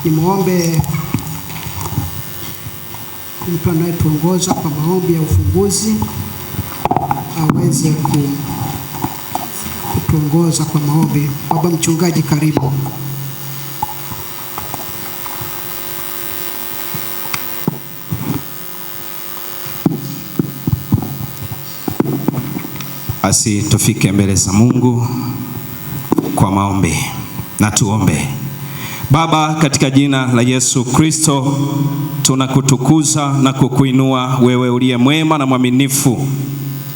Nimuombe mtu anayetuongoza kwa maombi ya ufunguzi aweze kutuongoza kwa maombi. Baba mchungaji, karibu. Basi tufike mbele za Mungu kwa maombi na tuombe. Baba, katika jina la Yesu Kristo tunakutukuza na kukuinua wewe uliye mwema na mwaminifu.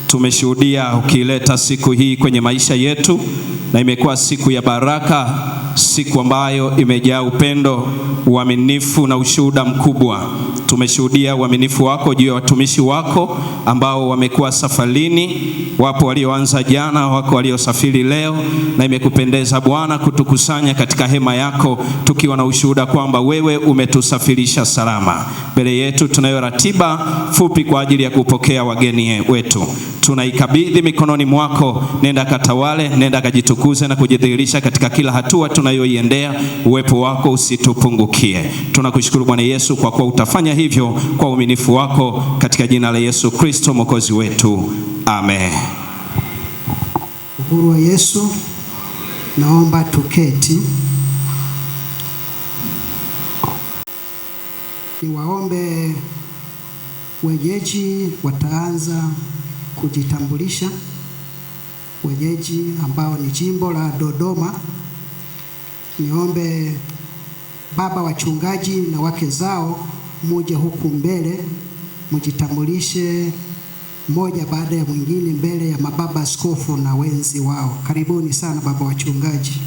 Tumeshuhudia ukileta siku hii kwenye maisha yetu na imekuwa siku ya baraka, siku ambayo imejaa upendo, uaminifu na ushuhuda mkubwa. Tumeshuhudia uaminifu wako juu ya watumishi wako ambao wamekuwa safarini. Wapo walioanza jana, wako waliosafiri leo, na imekupendeza Bwana kutukusanya katika hema yako tukiwa na ushuhuda kwamba wewe umetusafirisha salama. Mbele yetu tunayo ratiba fupi kwa ajili ya kupokea wageni wetu. Tunaikabidhi mikononi mwako. Nenda katawale, nenda kajitukuze na kujidhihirisha katika kila hatua tunayoiendea. Uwepo wako usitupungukie. Tunakushukuru Bwana Yesu kwa kuwa utafanya hivyo kwa uaminifu wako, katika jina la Yesu Kristo Mwokozi wetu. Amen. Uhuru wa Yesu. Naomba tuketi. Niwaombe wenyeji wataanza kujitambulisha. Wenyeji ambao ni jimbo la Dodoma. Niombe baba wachungaji na wake zao muje huku mbele, mjitambulishe mmoja baada ya mwingine mbele ya mababa askofu na wenzi wao. Karibuni sana baba wachungaji.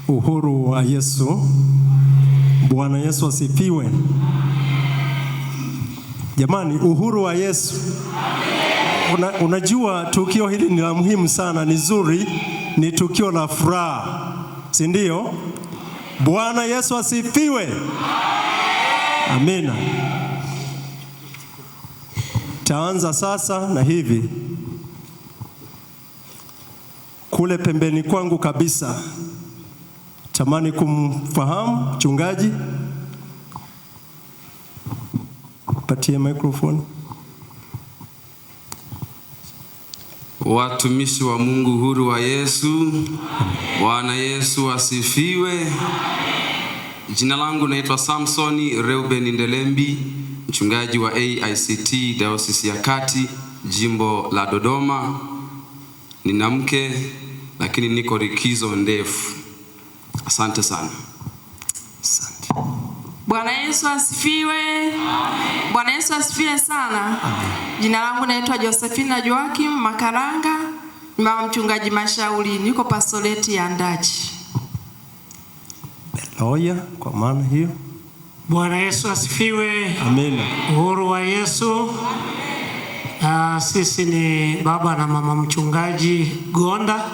Uhuru wa Yesu. Bwana Yesu asifiwe. Jamani, uhuru wa Yesu. Unajua tukio hili ni la muhimu sana, ni zuri, ni tukio la furaha, si ndio? Bwana Yesu asifiwe. Amina. Taanza sasa na hivi. Kule pembeni kwangu kabisa, tamani kumfahamu mchungaji. Patie microphone. Watumishi wa Mungu, uhuru wa Yesu. Bwana Yesu asifiwe. Jina langu naitwa Samsoni Reuben Ndelembi, mchungaji wa AICT Diocese ya Kati, jimbo la Dodoma. Nina mke lakini niko likizo ndefu. Asante sana. Asante. Bwana Yesu asifiwe. Bwana Yesu asifiwe sana. Jina langu naitwa Josephina Joakim Makaranga, mama mchungaji Mashauri, niko pastoreti ya Ndachi. Haleluya, kwa maana hiyo. Bwana Yesu asifiwe. Amina. Uhuru wa Yesu. Sisi ni baba na mama mchungaji Gonda.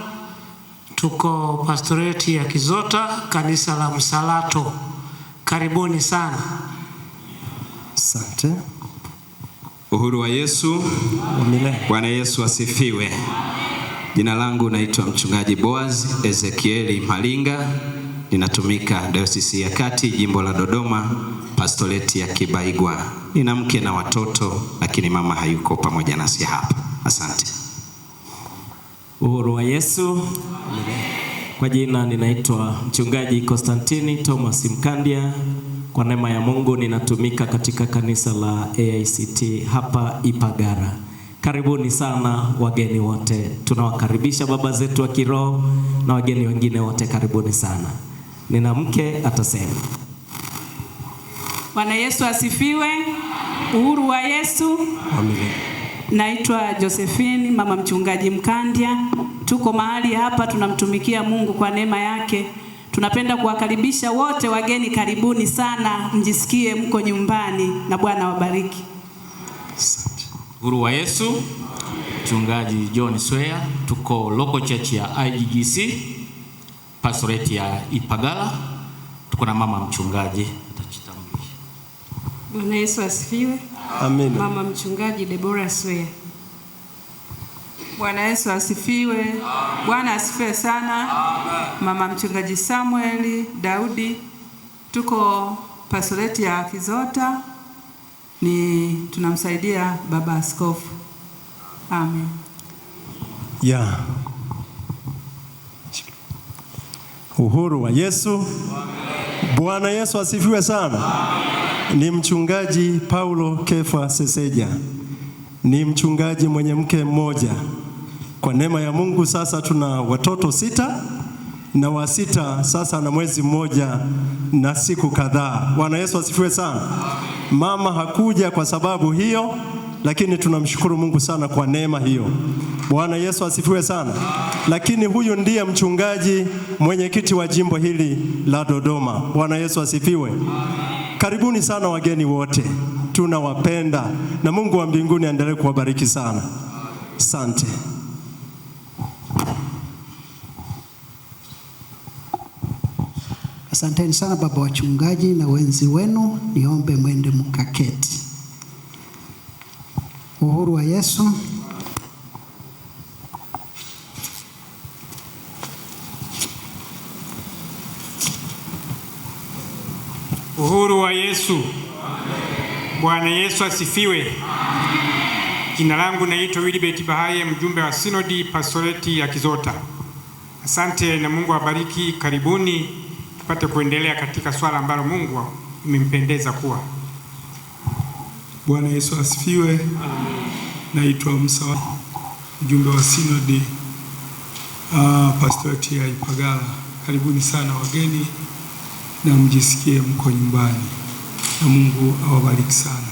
Tuko pastoreti ya Kizota, kanisa la Msalato. Karibuni sana. Asante. Uhuru wa Yesu. Amina. Bwana Yesu asifiwe. Jina langu naitwa mchungaji Boaz Ezekieli Malinga. Ninatumika Diocese ya Kati, jimbo la Dodoma, pastoreti ya Kibaigwa. Nina mke na watoto, lakini mama hayuko pamoja nasi hapa. Asante. Uhuru wa Yesu. Kwa jina ninaitwa mchungaji Konstantini Thomas Mkandia. Kwa neema ya Mungu ninatumika katika kanisa la AICT hapa Ipagara. Karibuni sana wageni wote. Tunawakaribisha baba zetu wa kiroho na wageni wengine wote, karibuni sana. Nina mke atasema. Bwana Yesu asifiwe. Uhuru wa Yesu. Amina. Naitwa Josephine mama mchungaji Mkandia. Tuko mahali hapa tunamtumikia Mungu kwa neema yake. Tunapenda kuwakaribisha wote wageni, karibuni sana, mjisikie mko nyumbani na Bwana wabariki. Uhuru wa Yesu. Mchungaji John Swea, tuko local church ya IGGC, pastoreti ya Ipagala. Tuko na mama mchungaji atajitambulisha. Bwana Yesu asifiwe. Amina. Mama mchungaji Deborah Swea. Bwana Yesu asifiwe. Bwana asifiwe sana. Mama mchungaji Samuel Daudi, tuko pastoreti ya Kizota. tunamsaidia baba askofu. Amen. Yeah. Uhuru wa Yesu. Bwana Yesu asifiwe sana. Ni mchungaji Paulo Kefa Seseja. Ni mchungaji mwenye mke mmoja. Kwa neema ya Mungu sasa tuna watoto 6 na wa 6 sasa na mwezi mmoja na siku kadhaa. Bwana Yesu asifiwe sana. Mama hakuja kwa sababu hiyo, lakini tunamshukuru Mungu sana kwa neema hiyo. Bwana Yesu asifiwe sana. Lakini huyu ndiye mchungaji mwenyekiti wa jimbo hili la Dodoma. Bwana Yesu asifiwe. Karibuni sana wageni wote. Tunawapenda na Mungu wa mbinguni aendelee kuwabariki sana. Asante. Asanteni sana baba wachungaji na wenzi wenu, niombe mwende mkaketi. Uhuru wa Yesu. Uhuru wa Yesu. Bwana Yesu asifiwe. Jina langu naitwa Wilibert Bahaye, mjumbe wa Sinodi Pastoreti ya Kizota. Asante na Mungu awabariki. Karibuni tupate kuendelea katika swala ambalo Mungu imempendeza kuwa. Bwana Yesu asifiwe. Naitwa Musa, mjumbe wa Sinodi Pastoreti ya Ipagala. Karibuni sana wageni na mjisikie mko nyumbani. Na Mungu awabariki sana.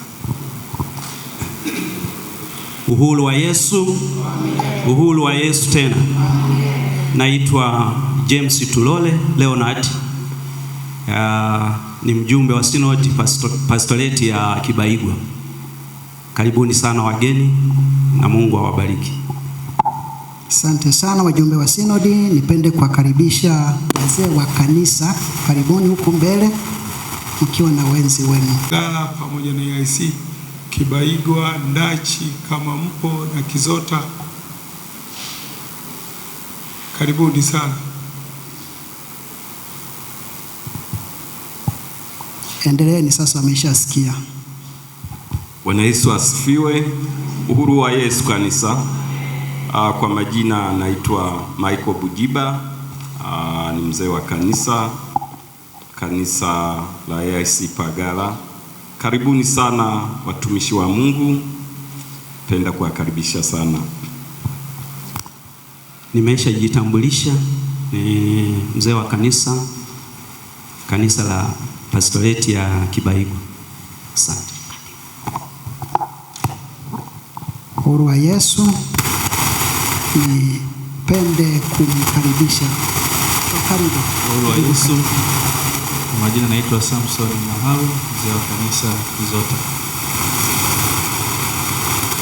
Uhuru wa Yesu. Uhuru wa Yesu tena. Naitwa James Tulole Leonard. Ni mjumbe wa Sinodi Pastoreti ya Kibaigwa. Karibuni sana wageni na Mungu awabariki. Asante sana wajumbe wa Sinodi. Nipende kuwakaribisha wazee wa kanisa. Karibuni huku mbele mkiwa na wenzi wenu. Gala pamoja na AIC Kibaigwa, Ndachi kama mpo na Kizota. Karibuni sana. Endeleeni sasa, wameshasikia. Bwana Yesu asifiwe. Uhuru wa Yesu kanisa. Kwa majina naitwa Michael Bujiba. Ni mzee wa kanisa la AIC Pagala. Karibuni sana watumishi wa Mungu. Penda kuwakaribisha sana. Nimeshajitambulisha, ni mzee wa kanisa la Pastoreti ya Kibaigwa. Asante. Uhuru wa Yesu. Nipende kumkaribisha. Karibu. Uhuru wa Yesu. Majina naitwa Samson Maharu, mzee wa kanisa Kizota.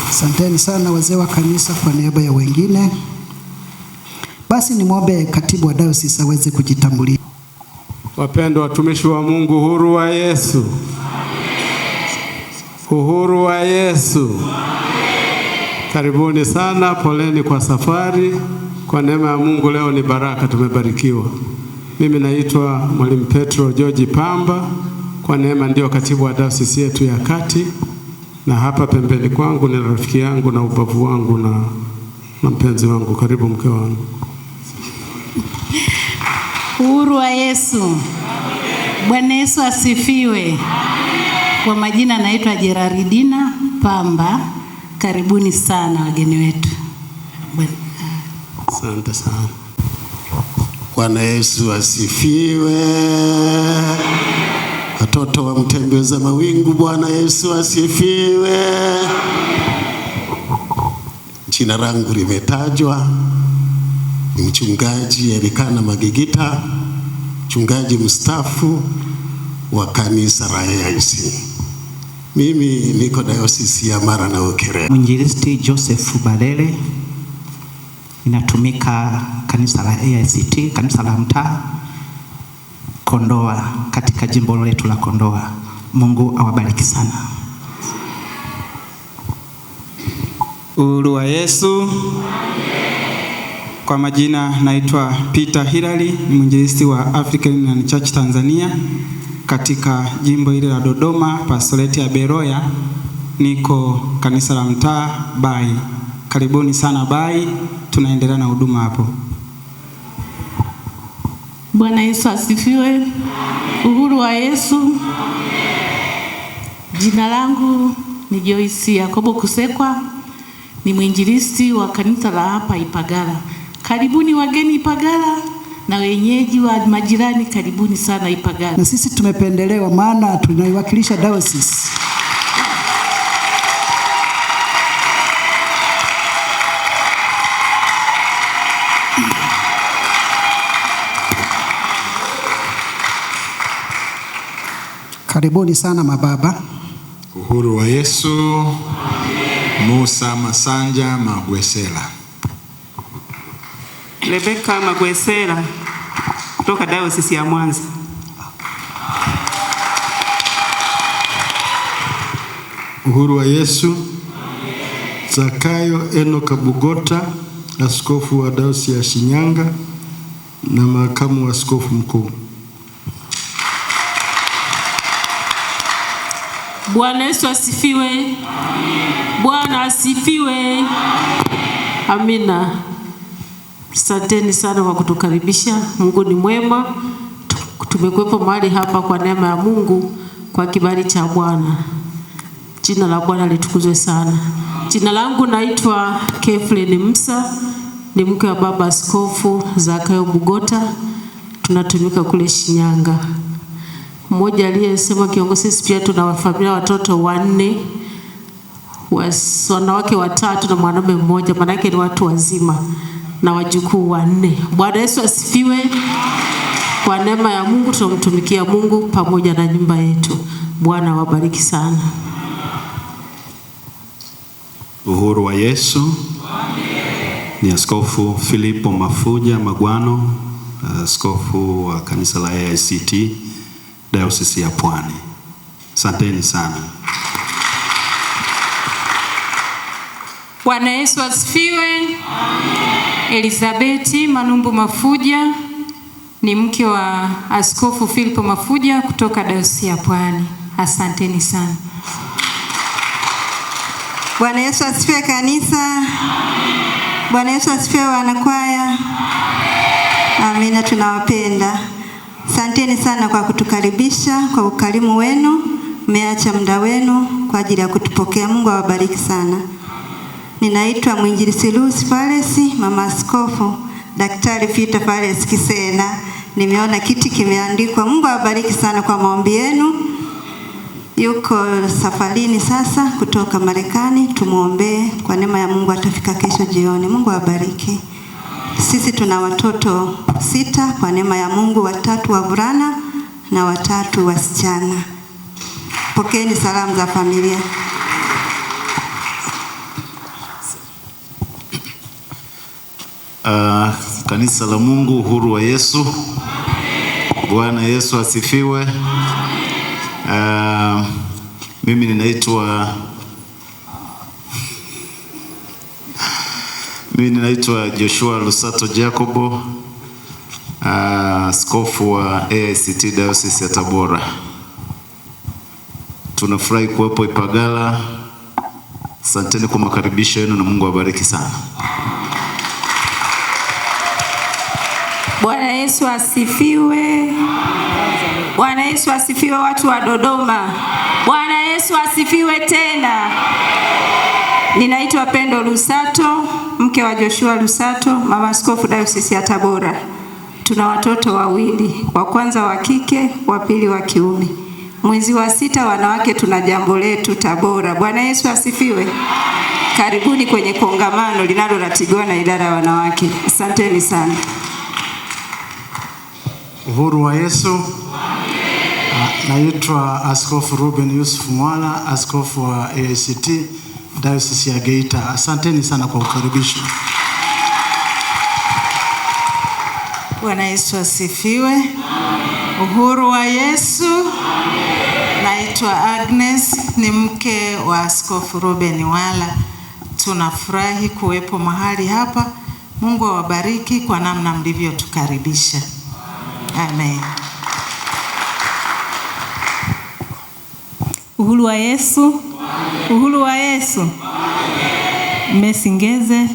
Asanteni sana wazee wa kanisa kwa niaba ya wengine. Basi nimwombe katibu wa dayosisi aweze kujitambulisha. Wapendwa watumishi wa Mungu, uhuru wa Yesu. Uhuru wa Yesu. Karibuni sana, poleni kwa safari. Kwa neema ya Mungu leo ni baraka, tumebarikiwa. Mimi naitwa Mwalimu Petro George Pamba. Kwa neema ndio katibu wa dayosisi yetu ya Kati, na hapa pembeni kwangu ni rafiki yangu na ubavu wangu na mpenzi wangu. Karibu mke wangu. Uhuru wa Yesu. Bwana Yesu asifiwe. Kwa majina naitwa Gerardina Pamba. Karibuni sana wageni wetu. Asante sana. Bwana Yesu asifiwe. Watoto wa mtembeza mawingu, Bwana Yesu asifiwe. Jina langu limetajwa. Ni mchungaji Elikana Magigita, mchungaji mstaafu wa kanisa la AIC. Mimi niko dayosisi ya Mara na Ukerewe. Mwinjilisti Joseph Balele, inatumika kanisa la AICT, kanisa la mtaa Kondoa, katika jimbo letu la Kondoa. Mungu awabariki sana. Uhuru wa Yesu. Kwa majina naitwa Peter Hilary, ni mwinjilisti wa African Church Tanzania. katika jimbo hili la Dodoma, pastoreti ya Beroya. Niko kanisa la mtaa Bai. Karibuni sana Bai, tunaendelea na huduma hapo. Bwana Yesu asifiwe. Uhuru wa Yesu. Jina langu ni Joyce Yakobo Kusekwa, ni mwinjilisti wa kanisa la hapa Ipagala. Karibuni wageni Ipagala na wenyeji wa majirani, karibuni sana Ipagala. Na sisi tumependelewa maana tunaiwakilisha diocese. Karibuni sana mababa. Uhuru wa Yesu. Musa Masanja Magwesela. Rebeka Magwesela kutoka Diocese ya Mwanza. Uhuru wa Yesu. Zakayo Enoka Bugota, askofu wa Diocese ya Shinyanga na makamu wa askofu mkuu. Bwana Yesu asifiwe. Bwana asifiwe. Amina. Asanteni sana kwa kutukaribisha. Mungu ni mwema. Tumekuwepo mahali hapa kwa neema ya Mungu, kwa kibali cha Bwana. Jina la Bwana litukuzwe sana. Jina langu naitwa Keflen Musa, ni mke wa baba askofu Zakayo Bugota. Tunatumika kule Shinyanga. Mmoja aliyesema kiongozi, sisi pia tuna familia watoto 4, wanawake 3 na mwanaume 1, maana yake ni watu wazima na wajukuu 4. Bwana Yesu asifiwe. Kwa neema ya Mungu tunamtumikia Mungu pamoja na nyumba yetu. Bwana wabariki sana. Uhuru wa Yesu. Ni Askofu Filipo Mafuja Magwano, askofu wa kanisa la AICT Diocese ya Pwani. Asanteni sana. Bwana Yesu asifiwe. Elizabeti Manumbu Mafuja ni mke wa Askofu Filipo Mafuja kutoka Diocese ya Pwani. Asanteni sana. Bwana Yesu asifiwe kanisa. Bwana Yesu asifiwe wanakwaya. Amina, tunawapenda. Asanteni sana kwa kutukaribisha, kwa ukarimu wenu. Mmeacha muda wenu kwa ajili ya kutupokea. Mungu awabariki sana. Ninaitwa mwinjilisti Lucy Falesi, mama askofu Daktari Peter Falesi Kisena. Nimeona kiti kimeandikwa. Mungu awabariki sana kwa maombi yenu. Yuko safarini sasa kutoka Marekani, tumuombee kwa neema ya Mungu atafika kesho jioni. Mungu awabariki. Sisi tuna watoto 6 kwa neema ya Mungu, 3 wavulana na 3 wasichana. Pokeeni salamu za familia. Kanisa la Mungu, uhuru wa Yesu. Bwana Yesu asifiwe. Mimi ninaitwa Joshua Lusato Jacobo, askofu wa AICT Diocese ya Tabora. Tunafurahi kuwepo Ipagala. Asanteni kwa makaribisho yenu na Mungu awabariki sana. Bwana Yesu asifiwe. Bwana Yesu asifiwe watu wa Dodoma. Bwana Yesu asifiwe tena. Ninaitwa Pendo Lusato, mke wa Joshua Lusato, mama askofu Diocese ya Tabora. Tuna watoto 2, wa kwanza wa kike, wa pili wa kiume. Mwezi wa 6 wanawake tuna jambo letu Tabora. Bwana Yesu asifiwe. Karibuni kwenye kongamano linaloratibiwa na idara ya wanawake. Asanteni sana. Uhuru wa Yesu. Naitwa Askofu Ruben Yusuf Mwala, askofu wa AICT Diocese ya Geita. Asanteni sana kwa ukaribisho. Bwana Yesu asifiwe. Uhuru wa Yesu. Naitwa Agnes, ni mke wa Askofu Ruben Wala. Tunafurahi kuwepo mahali hapa. Mungu awabariki kwa namna mlivyotukaribisha. Amen. Uhuru wa Yesu. Uhuru wa Yesu. Messi Ngeze,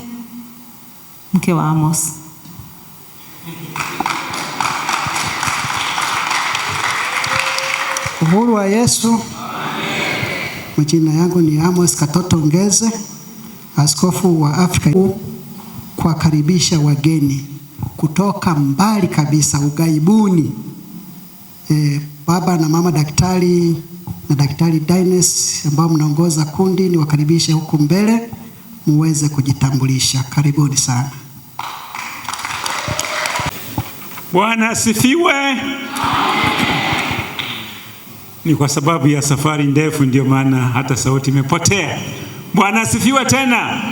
mke wa Amos. Uhuru wa Yesu. Majina yangu ni Amos Katoto Ngeze, askofu wa Afrika, kuwakaribisha wageni kutoka mbali kabisa ugaibuni. Baba na mama daktari na daktari Dines ambao mnaongoza kundi, ni wakaribishe huku mbele muweze kujitambulisha. Karibuni sana. Bwana asifiwe. Ni kwa sababu ya safari ndefu ndio maana hata sauti imepotea. Bwana asifiwe tena.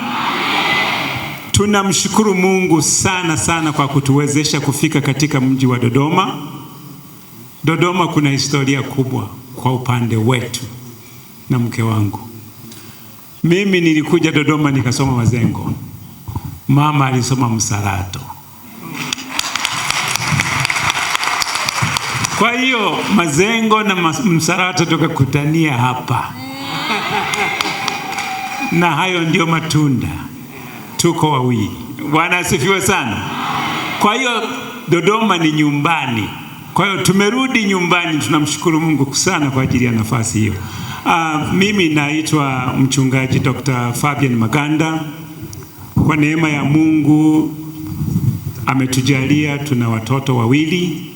Tunamshukuru Mungu sana sana kwa kutuwezesha kufika katika mji wa Dodoma. Dodoma kuna historia kubwa kwa upande wetu na mke wangu. Mimi nilikuja Dodoma nikasoma Mazengo. Mama alisoma Msarato. Kwa hiyo Mazengo na Msarato tukakutania hapa. Na hayo ndio matunda. Tuko wawili. Bwana asifiwe sana. Kwa hiyo Dodoma ni nyumbani. Kwa hiyo tumerudi nyumbani, tunamshukuru Mungu sana kwa ajili ya nafasi hiyo. Mimi naitwa mchungaji Dr. Fabian Maganda. Kwa neema ya Mungu ametujalia tuna watoto wawili,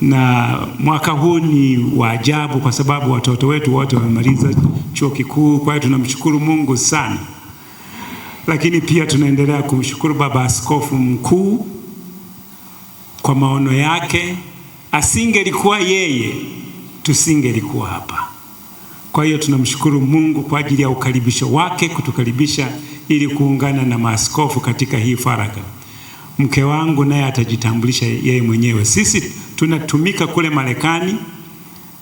na mwaka huu ni wa ajabu kwa sababu watoto wetu wote wamemaliza chuo kikuu. Kwa hiyo tunamshukuru Mungu sana. Lakini pia tunaendelea kumshukuru baba askofu mkuu kwa maono yake. Asingelikuwa yeye, tusingelikuwa hapa. Kwa hiyo tunamshukuru Mungu kwa ajili ya ukaribisho wake, kutukaribisha ili kuungana na maaskofu katika hii faraka. Mke wangu naye atajitambulisha yeye mwenyewe. Sisi tunatumika kule Marekani.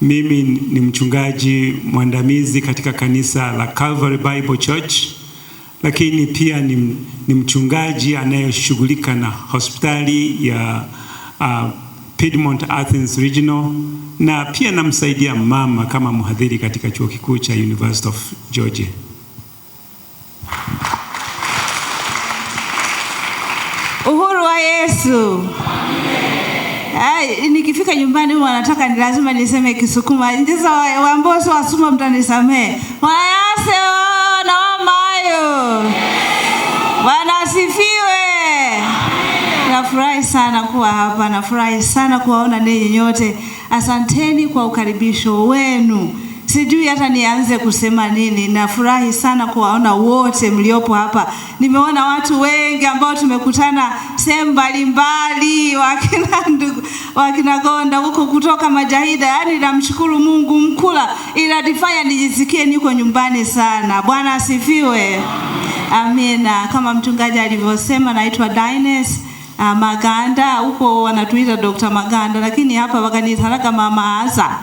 Mimi ni mchungaji mwandamizi katika kanisa la Calvary Bible Church, lakini pia ni mchungaji anayeshughulika na hospitali ya Piedmont Athens Regional, na pia namsaidia mama kama mhadhiri katika chuo kikuu cha University of Georgia. Uhuru wa Yesu. Nikifika nyumbani huwa nataka ni lazima niseme Kisukuma. Ndizo wamboso wasuma mtanisamee. Wayase na wamayo. Bwana asifiwe. Nafurahi sana kuwa hapa, nafurahi sana kuwaona ninyi nyote. Asanteni kwa ukaribisho wenu. Sijui hata nianze kusema nini. Nafurahi sana kuwaona wote mliopo hapa. Nimeona watu wengi ambao tumekutana sehemu mbalimbali, wakina Gonda huko kutoka Majahida. Yaani namshukuru Mungu Mkula, inanifanya nijisikie niko nyumbani sana. Bwana asifiwe. Amina. Kama mchungaji alivyosema, naitwa Dines Maganda, huko wanatuita Dr. Maganda, lakini hapa wakaniita Mama Asa.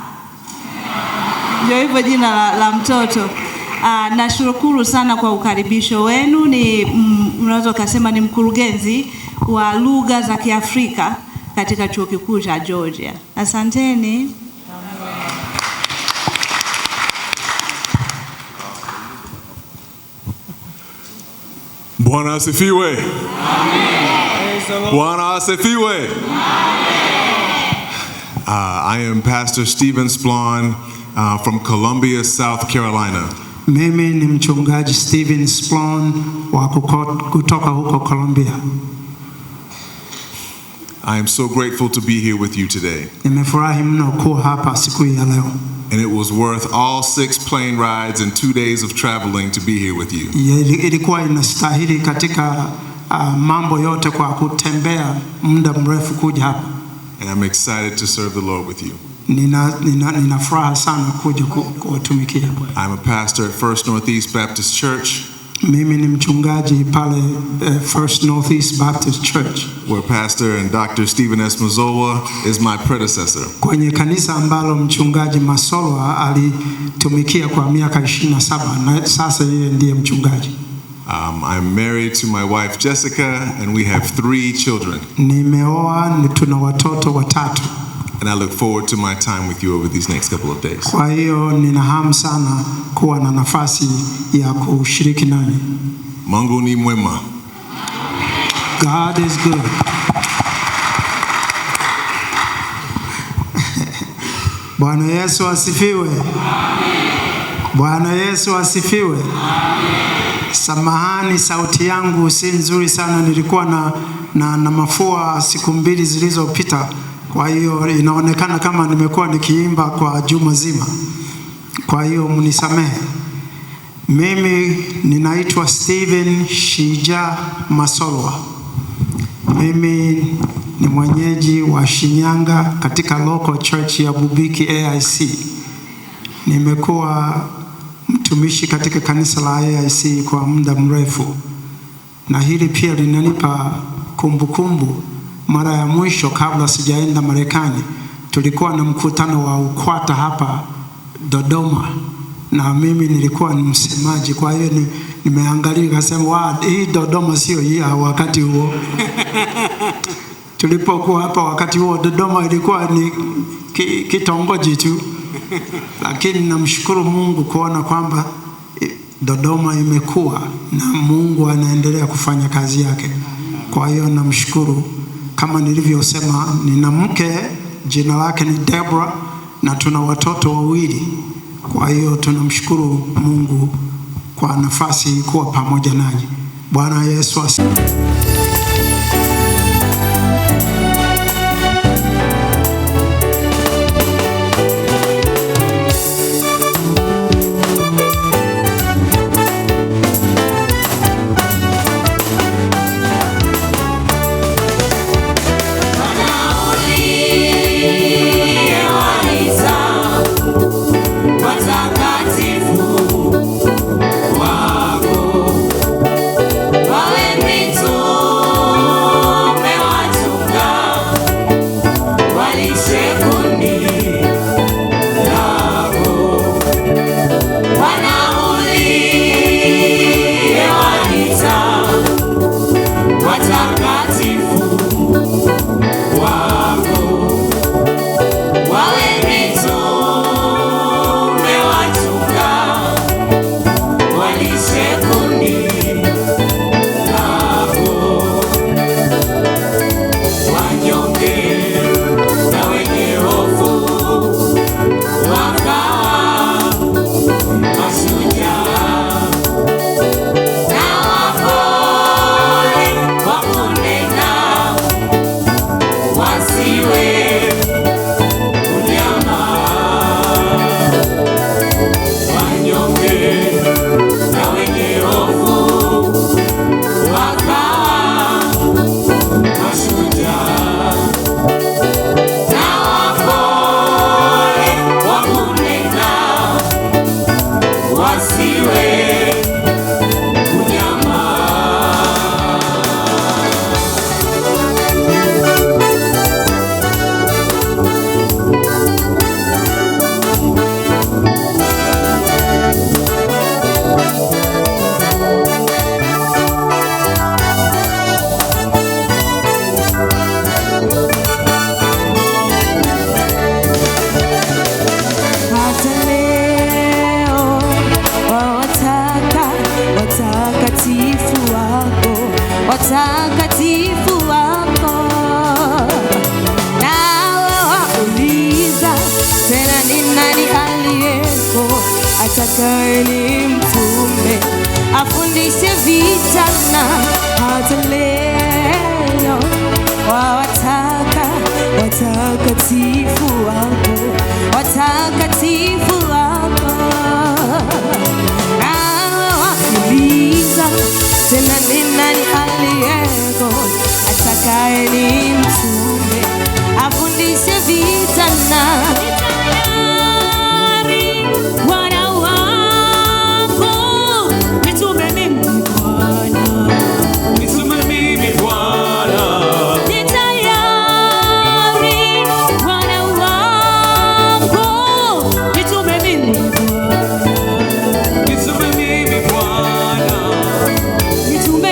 Ndio hivyo jina la mtoto. Nashukuru sana kwa ukaribisho wenu. Unaweza kusema ni mkurugenzi wa lugha za Kiafrika katika chuo kikuu cha Georgia. Asanteni. Bwana asifiwe. Bwana asifiwe. I am Pastor Stephen Splon from Columbia, South Carolina. Mimi ni mchungaji Stephen Splon wa kutoka huko Columbia. I am so grateful to be here with you today. Nimefurahi mno kuwa hapa siku ya leo. And it was worth all 6 plane rides and 2 days of traveling to be here with you. Ilikuwa inastahili katika mambo yote kwa kutembea muda mrefu kuja hapa. And I'm excited to serve the Lord with you. Nina furaha sana kuja kuwatumikia. I'm a pastor at First Northeast Baptist Church. Mimi ni mchungaji pale First Northeast Baptist Church, where Pastor and Dr. Stephen S. Mazola is my predecessor. Kwenye kanisa ambalo mchungaji Masola alitumikia kwa miaka 27 na sasa yeye ndiye mchungaji. I'm married to my wife Jessica and we have 3 children. Nimeoa, tuna watoto 3. And I look forward to my time with you over these next couple of days. Kwa hiyo nina hamu sana kuwa na nafasi ya kushiriki nanyi. Mungu ni mwema. God is good. Bwana Yesu asifiwe. Bwana Yesu asifiwe. Samahani, sauti yangu si nzuri sana, nilikuwa na mafua siku 2 zilizopita. Kwa hiyo inaonekana kama nimekuwa nikiimba kwa juma zima. Kwa hiyo mnisamehe. Mimi ninaitwa Steven Shija Masolwa. Mimi ni mwenyeji wa Shinyanga katika local church ya Bubiki AIC. Nimekuwa mtumishi katika kanisa la AIC kwa muda mrefu. Na hili pia linanipa kumbukumbu. Mara ya mwisho kabla sijaenda Marekani, tulikuwa na mkutano wa UKWATA hapa Dodoma. Na mimi nilikuwa ni msemaji, kwa hiyo nimeangalia nikasema hii Dodoma sio hii wakati huo. Tulipokuwa hapa wakati huo Dodoma ilikuwa ni kitongoji tu. Lakini namshukuru Mungu kuona kwamba Dodoma imekuwa na Mungu anaendelea kufanya kazi yake. Kwa hiyo namshukuru. Kama nilivyosema, nina mke jina lake ni Deborah na tuna watoto 2. Kwa hiyo tunamshukuru Mungu kwa nafasi kuwa pamoja nanyi. Bwana Yesu asifiwe. Atakaye mtume afundishe vijana hata leo, wawataka watakatifu wako, watakatifu wako. Na wakuuliza tena ni nani aliyeko, atakaye mtume afundishe vijana. Nitume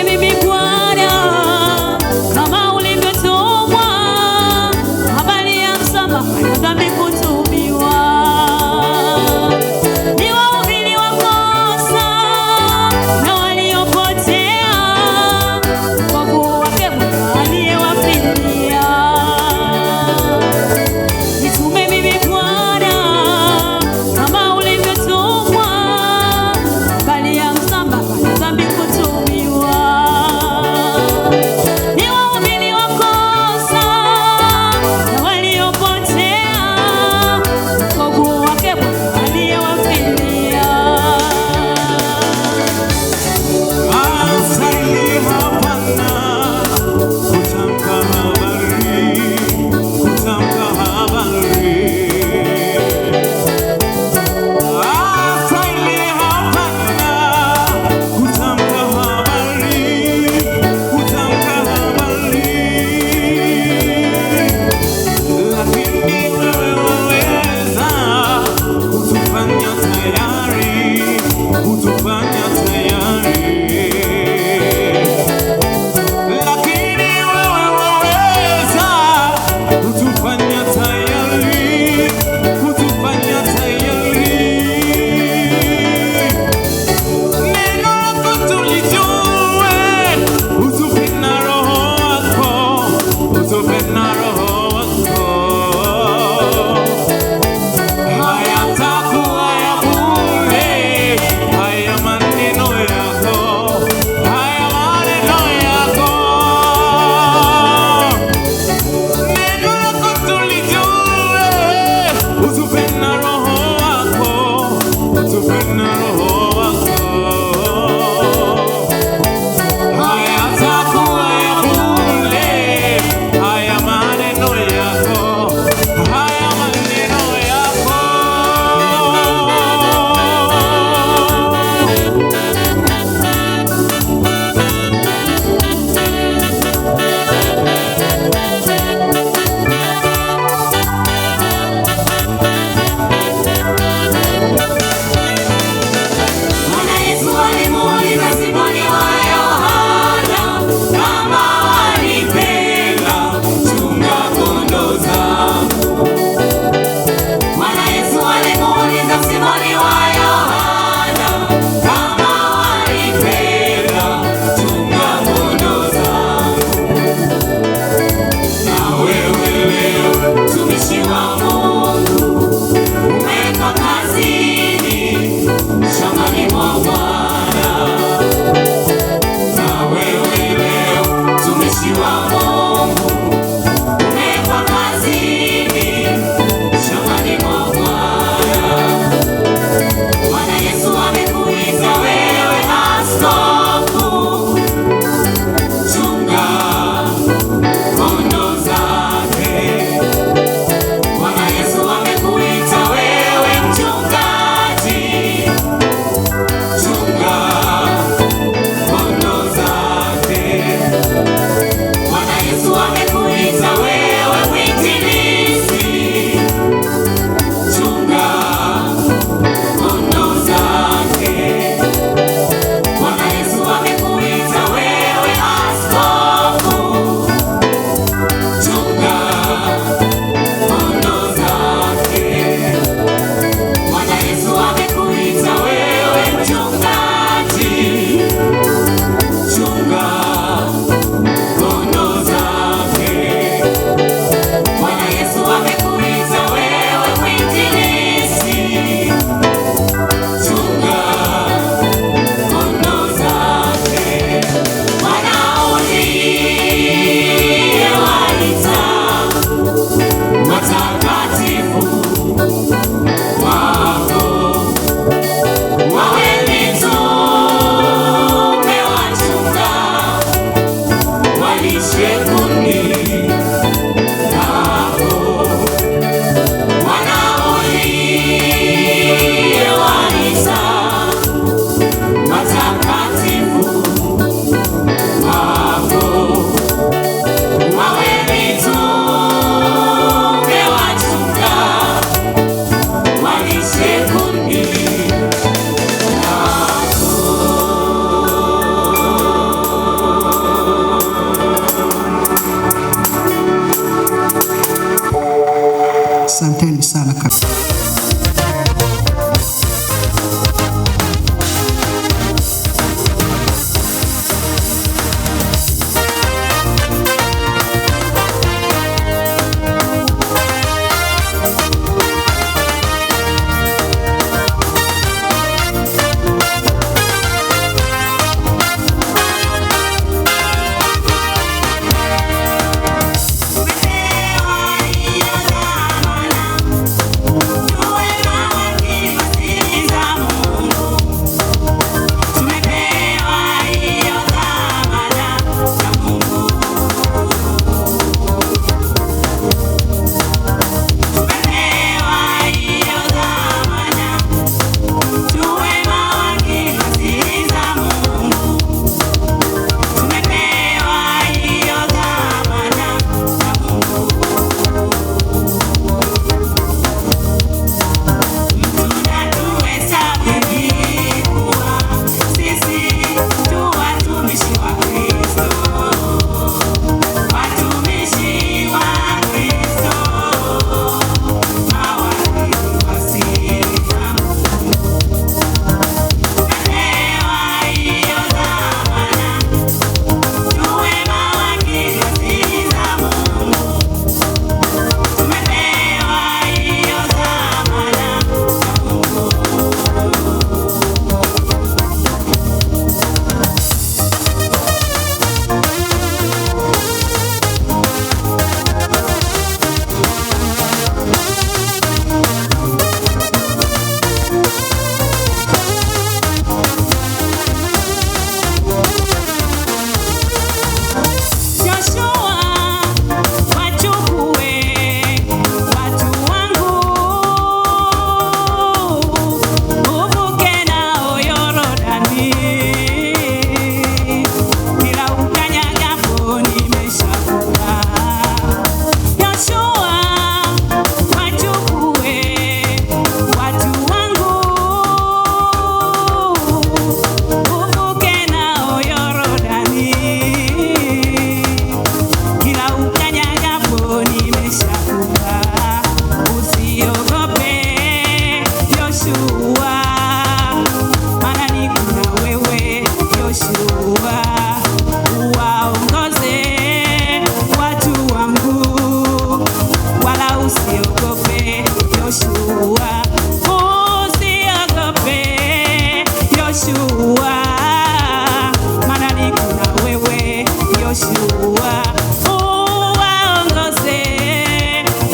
uwaongoze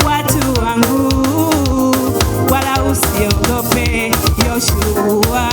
watu wangu, wala usiogope Yoshua.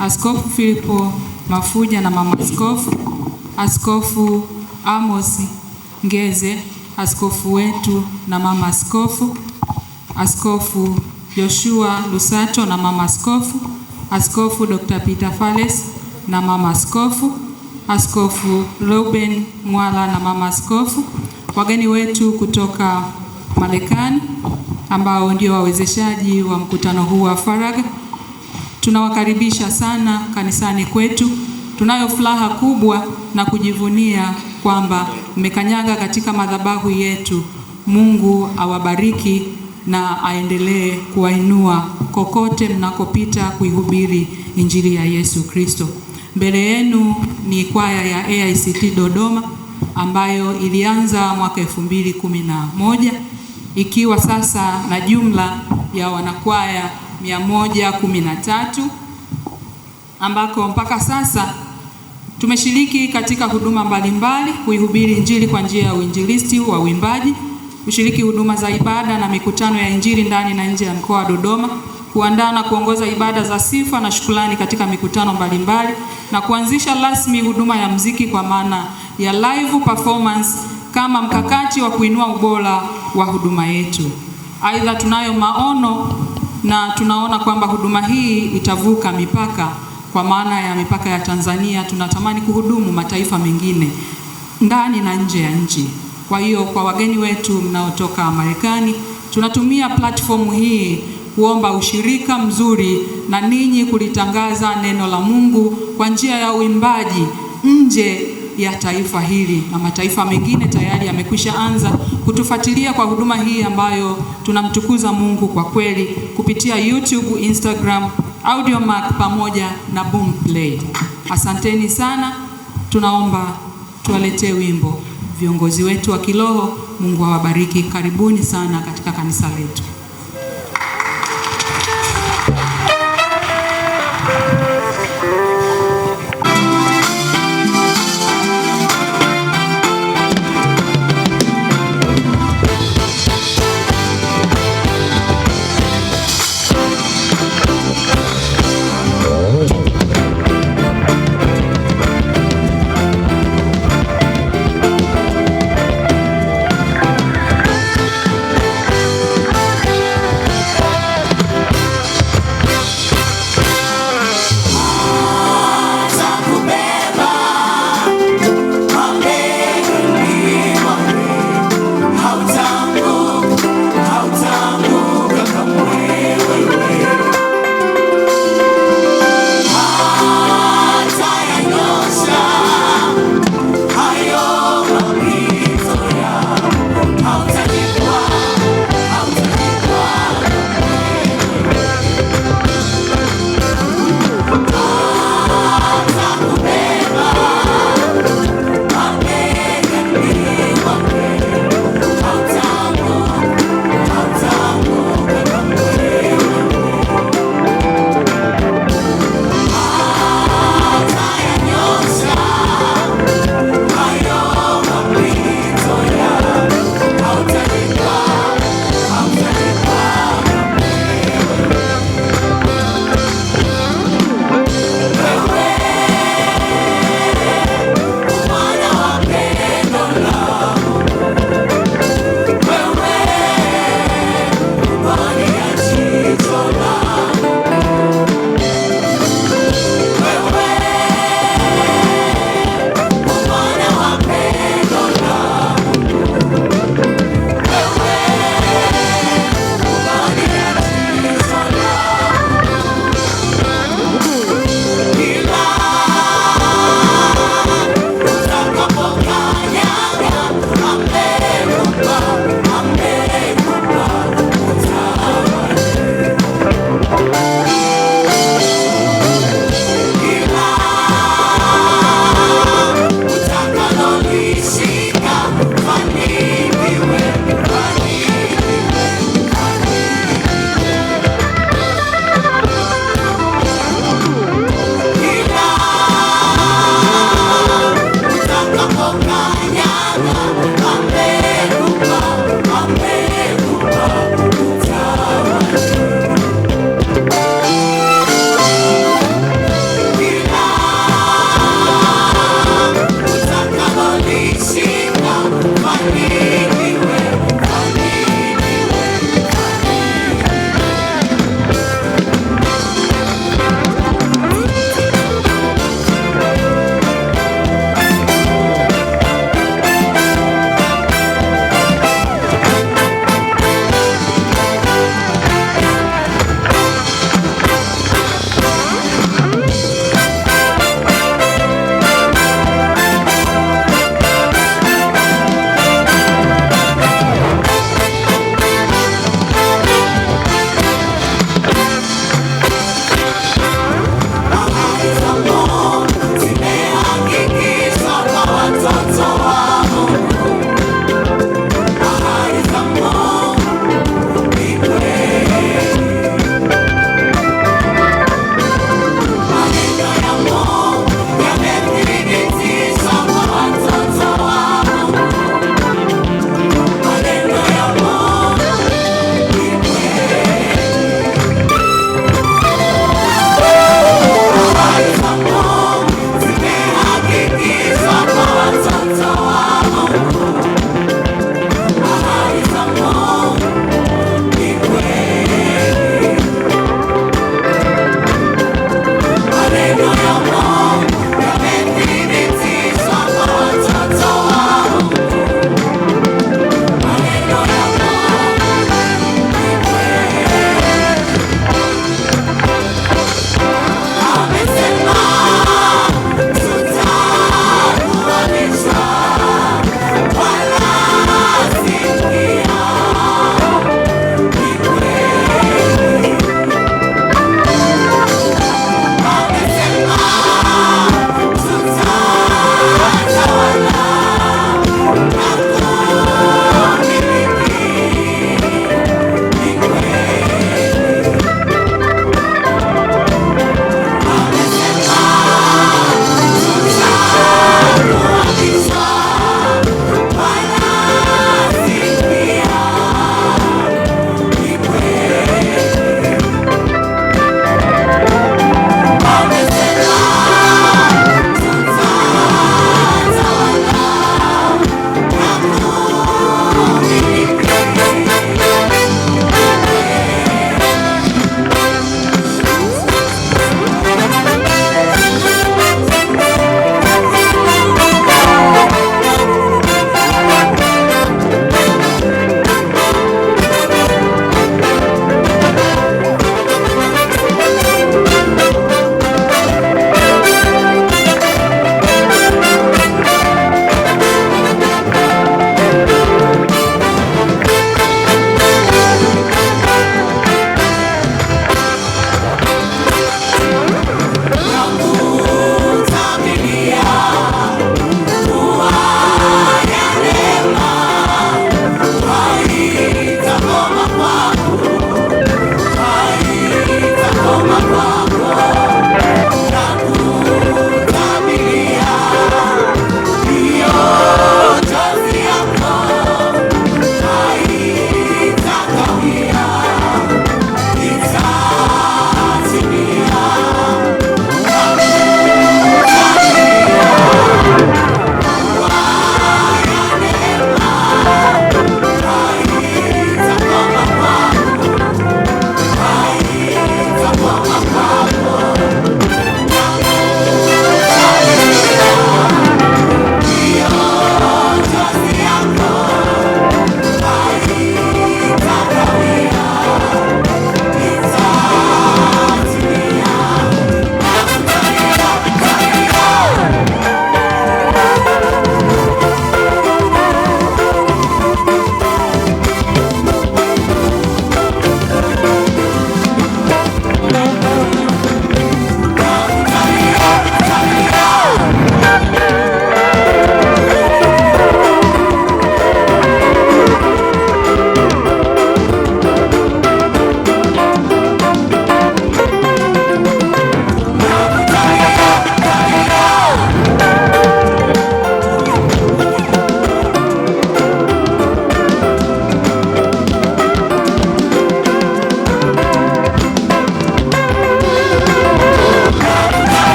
Askofu Filipo Mafuja na mama askofu, Askofu Amos Ngeze, askofu wetu na mama askofu, Askofu Joshua Lusato na mama askofu, Askofu Dr. Peter Fales na mama askofu, Askofu Ruben Mwala na mama askofu, wageni wetu kutoka Marekani ambao ndio wawezeshaji wa mkutano huu wa faragha. Tunawakaribisha sana kanisani kwetu. Tunayo furaha kubwa na kujivunia kwamba mmekanyaga katika madhabahu yetu. Mungu awabariki na aendelee kuwainua kokote mnakopita kuihubiri Injili ya Yesu Kristo. Mbele yenu ni kwaya ya AICT Dodoma ambayo ilianza mwaka 2011 ikiwa sasa na jumla ya wanakwaya 113 ambako mpaka sasa tumeshiriki katika huduma mbalimbali kuihubiri Injili kwa njia ya uinjilisti wa uimbaji, kushiriki huduma za ibada na mikutano ya Injili ndani na nje ya mkoa wa Dodoma, kuandaa na kuongoza ibada za sifa na shukrani katika mikutano mbalimbali na kuanzisha rasmi huduma ya muziki kwa maana ya live performance kama mkakati wa kuinua ubora wa huduma yetu. Aidha, tunayo maono na tunaona kwamba huduma hii itavuka mipaka, kwa maana ya mipaka ya Tanzania. Tunatamani kuhudumu mataifa mengine ndani na nje ya nchi. Kwa hiyo kwa wageni wetu mnaotoka Marekani, tunatumia platform hii kuomba ushirika mzuri na ninyi kulitangaza neno la Mungu kwa njia ya uimbaji nje ya taifa hili, na mataifa mengine tayari yamekwisha anza kutufuatilia kwa huduma hii ambayo tunamtukuza Mungu kwa kweli kupitia YouTube, Instagram, Audiomack pamoja na Boomplay. Asanteni sana. Tunaomba tuwaletee wimbo viongozi wetu wa kiroho. Mungu awabariki. Karibuni sana katika kanisa letu.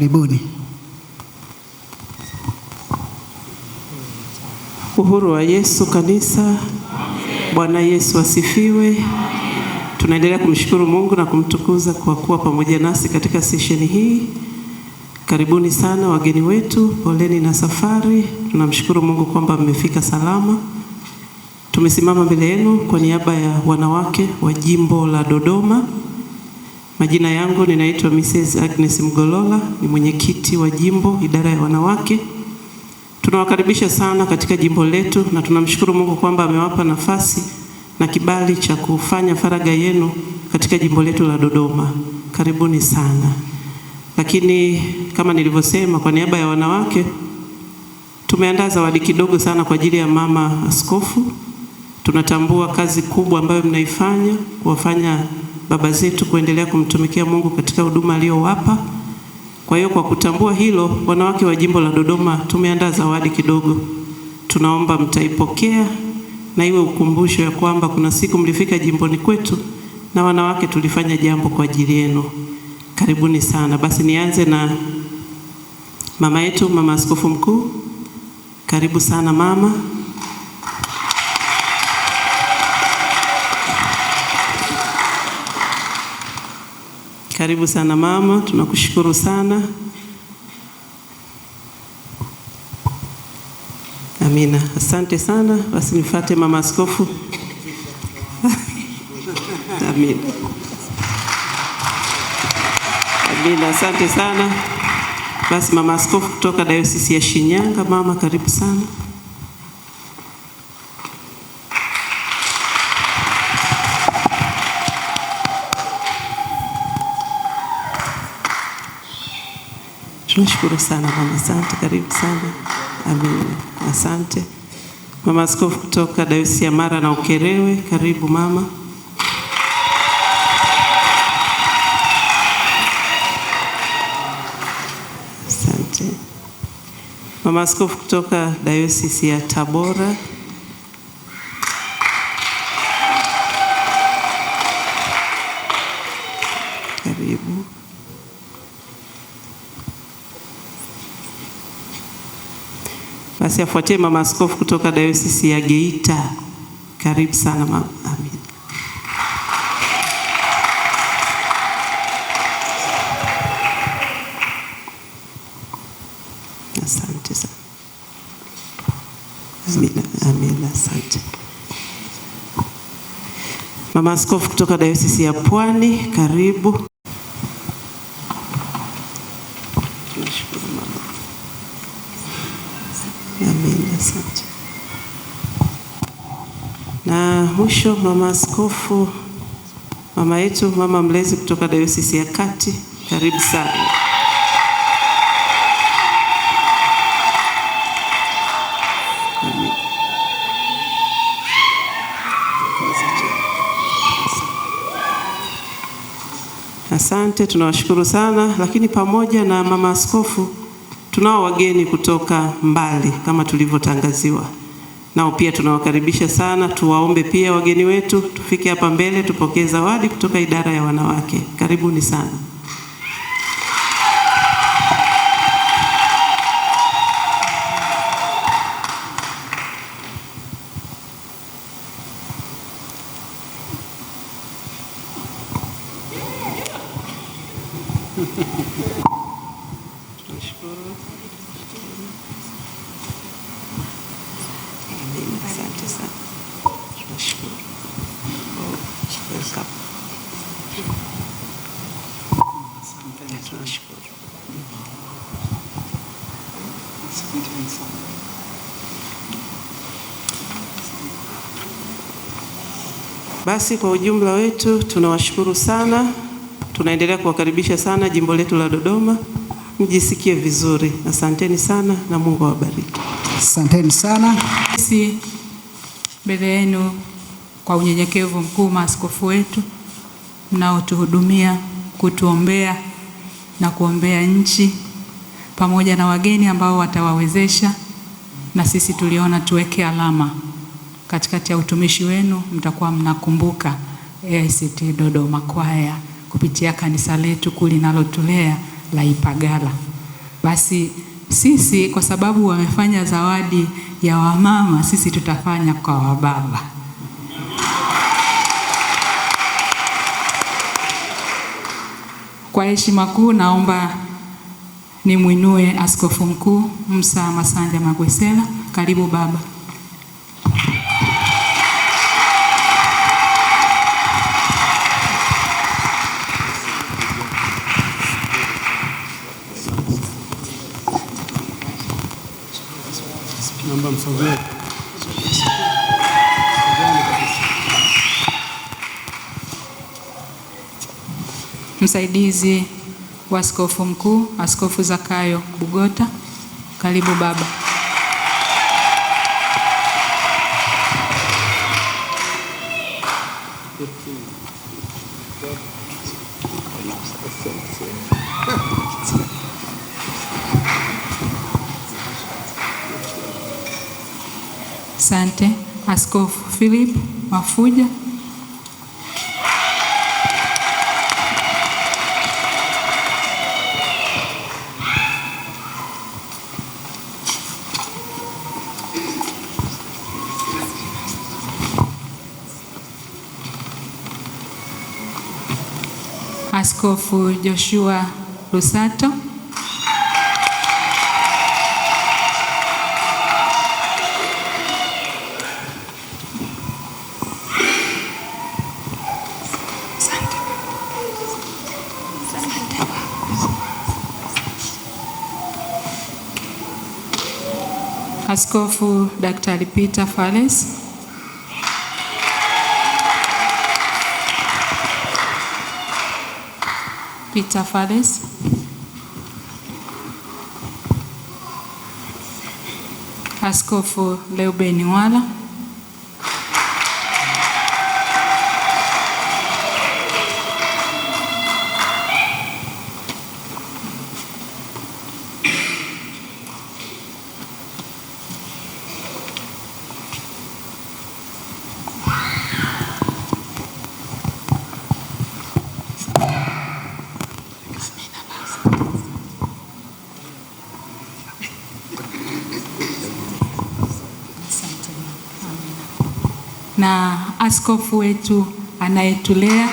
Karibuni. Uhuru wa Yesu kanisa. Bwana Yesu asifiwe. Tunaendelea kumshukuru Mungu na kumtukuza kwa kuwa pamoja nasi katika sesheni hii. Karibuni sana wageni wetu, poleni na safari. Tunamshukuru Mungu kwamba mmefika salama. Tumesimama mbele yenu kwa niaba ya wanawake wa jimbo la Dodoma. Majina yangu ninaitwa Mrs. Agnes Mgolola, ni mwenyekiti wa jimbo idara ya wanawake. Tunawakaribisha sana katika jimbo letu na tunamshukuru Mungu kwamba amewapa nafasi na kibali cha kufanya faraga yenu katika jimbo letu la Dodoma. Karibuni sana. Lakini kama nilivyosema, kwa niaba ya wanawake tumeandaa zawadi kidogo sana kwa ajili ya mama askofu. Tunatambua kazi kubwa ambayo mnaifanya kuwafanya baba zetu kuendelea kumtumikia Mungu katika huduma aliyowapa. Kwa hiyo kwa kutambua hilo, wanawake wa jimbo la Dodoma tumeandaa zawadi kidogo. Tunaomba mtaipokea na iwe ukumbusho ya kwamba kuna siku mlifika jimboni kwetu na wanawake tulifanya jambo kwa ajili yenu. Karibuni sana. Basi nianze na mama yetu, mama askofu mkuu. Karibu sana mama. Karibu sana mama, tunakushukuru sana. Amina. Asante sana. Basi nifuate mama askofu. Amina. Amina, asante sana. Basi mama askofu kutoka Dayosisi ya Shinyanga, mama karibu sana. Tunashukuru sana mama, asante, karibu sana. Amina, asante. Mama askofu kutoka Dayosisi ya Mara na Ukerewe, karibu mama. Asante. Mama askofu kutoka Dayosisi ya Tabora. Karibu. Basi afuatie mama askofu kutoka Dayosisi ya Geita. Karibu sana mama. Amin. Asante sana. Amina. Amina, asante. Mama askofu kutoka Dayosisi ya Pwani, karibu. Tunashukuru mama. Amina, asante. Na mwisho mama askofu, mama yetu, mama mlezi kutoka Dayosisi ya Kati, karibu sana. Asante, tunawashukuru sana. Lakini pamoja na mama askofu tunao wageni kutoka mbali kama tulivyotangaziwa. Nao pia tunawakaribisha sana. Tuwaombe pia wageni wetu tufike hapa mbele tupokee zawadi kutoka idara ya wanawake. Karibuni sana. Asante sana. Tunashukuru. Tunashukuru. Basi kwa ujumla wetu tunawashukuru sana. Tunaendelea kuwakaribisha sana jimbo letu la Dodoma. Mjisikie vizuri. Asanteni sana na Mungu awabariki. Asanteni sana. Sisi mbele yenu kwa unyenyekevu mkuu maaskofu wetu mnaotuhudumia, kutuombea na kuombea nchi pamoja na wageni ambao watawawezesha, na sisi tuliona tuweke alama katikati ya utumishi wenu. Mtakuwa mnakumbuka AICT Dodoma kwaya kupitia kanisa letu kuu linalotulea la Ipagala. Basi sisi kwa sababu wamefanya zawadi ya wamama, sisi tutafanya kwa wababa. Kwa heshima kuu naomba nimwinue Askofu Mkuu Musa Masanja Magwesela. Karibu baba. Naomba msogee. Msaidizi wa Askofu Mkuu, Askofu Zakayo Bugota. Karibu baba. Asante. Askofu Philip Mafuja. Askofu Joshua Lusato. Askofu Daktari Peter Fales. Peter Fales. Askofu Leuben Wala. Na askofu wetu anayetulea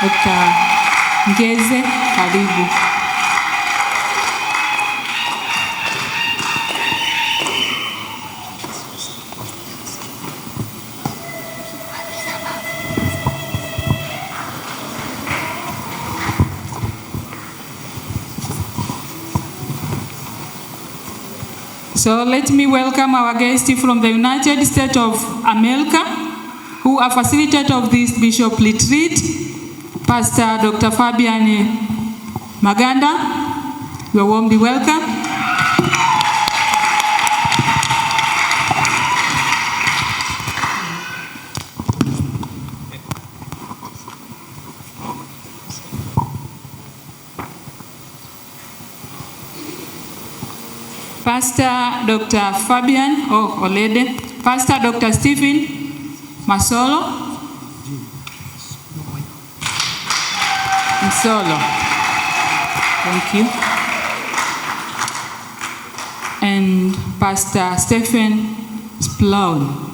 Dr. Ngeze, karibu. So let me welcome our guest from the United States of America, who are facilitator of this Bishop Retreat, Pastor Dr. Fabian Maganda. You are warmly welcome. Pastor Dr. Fabian Olede, Pastor Dr. Stephen Masolo. Thank you. And Pastor Stephen Splown.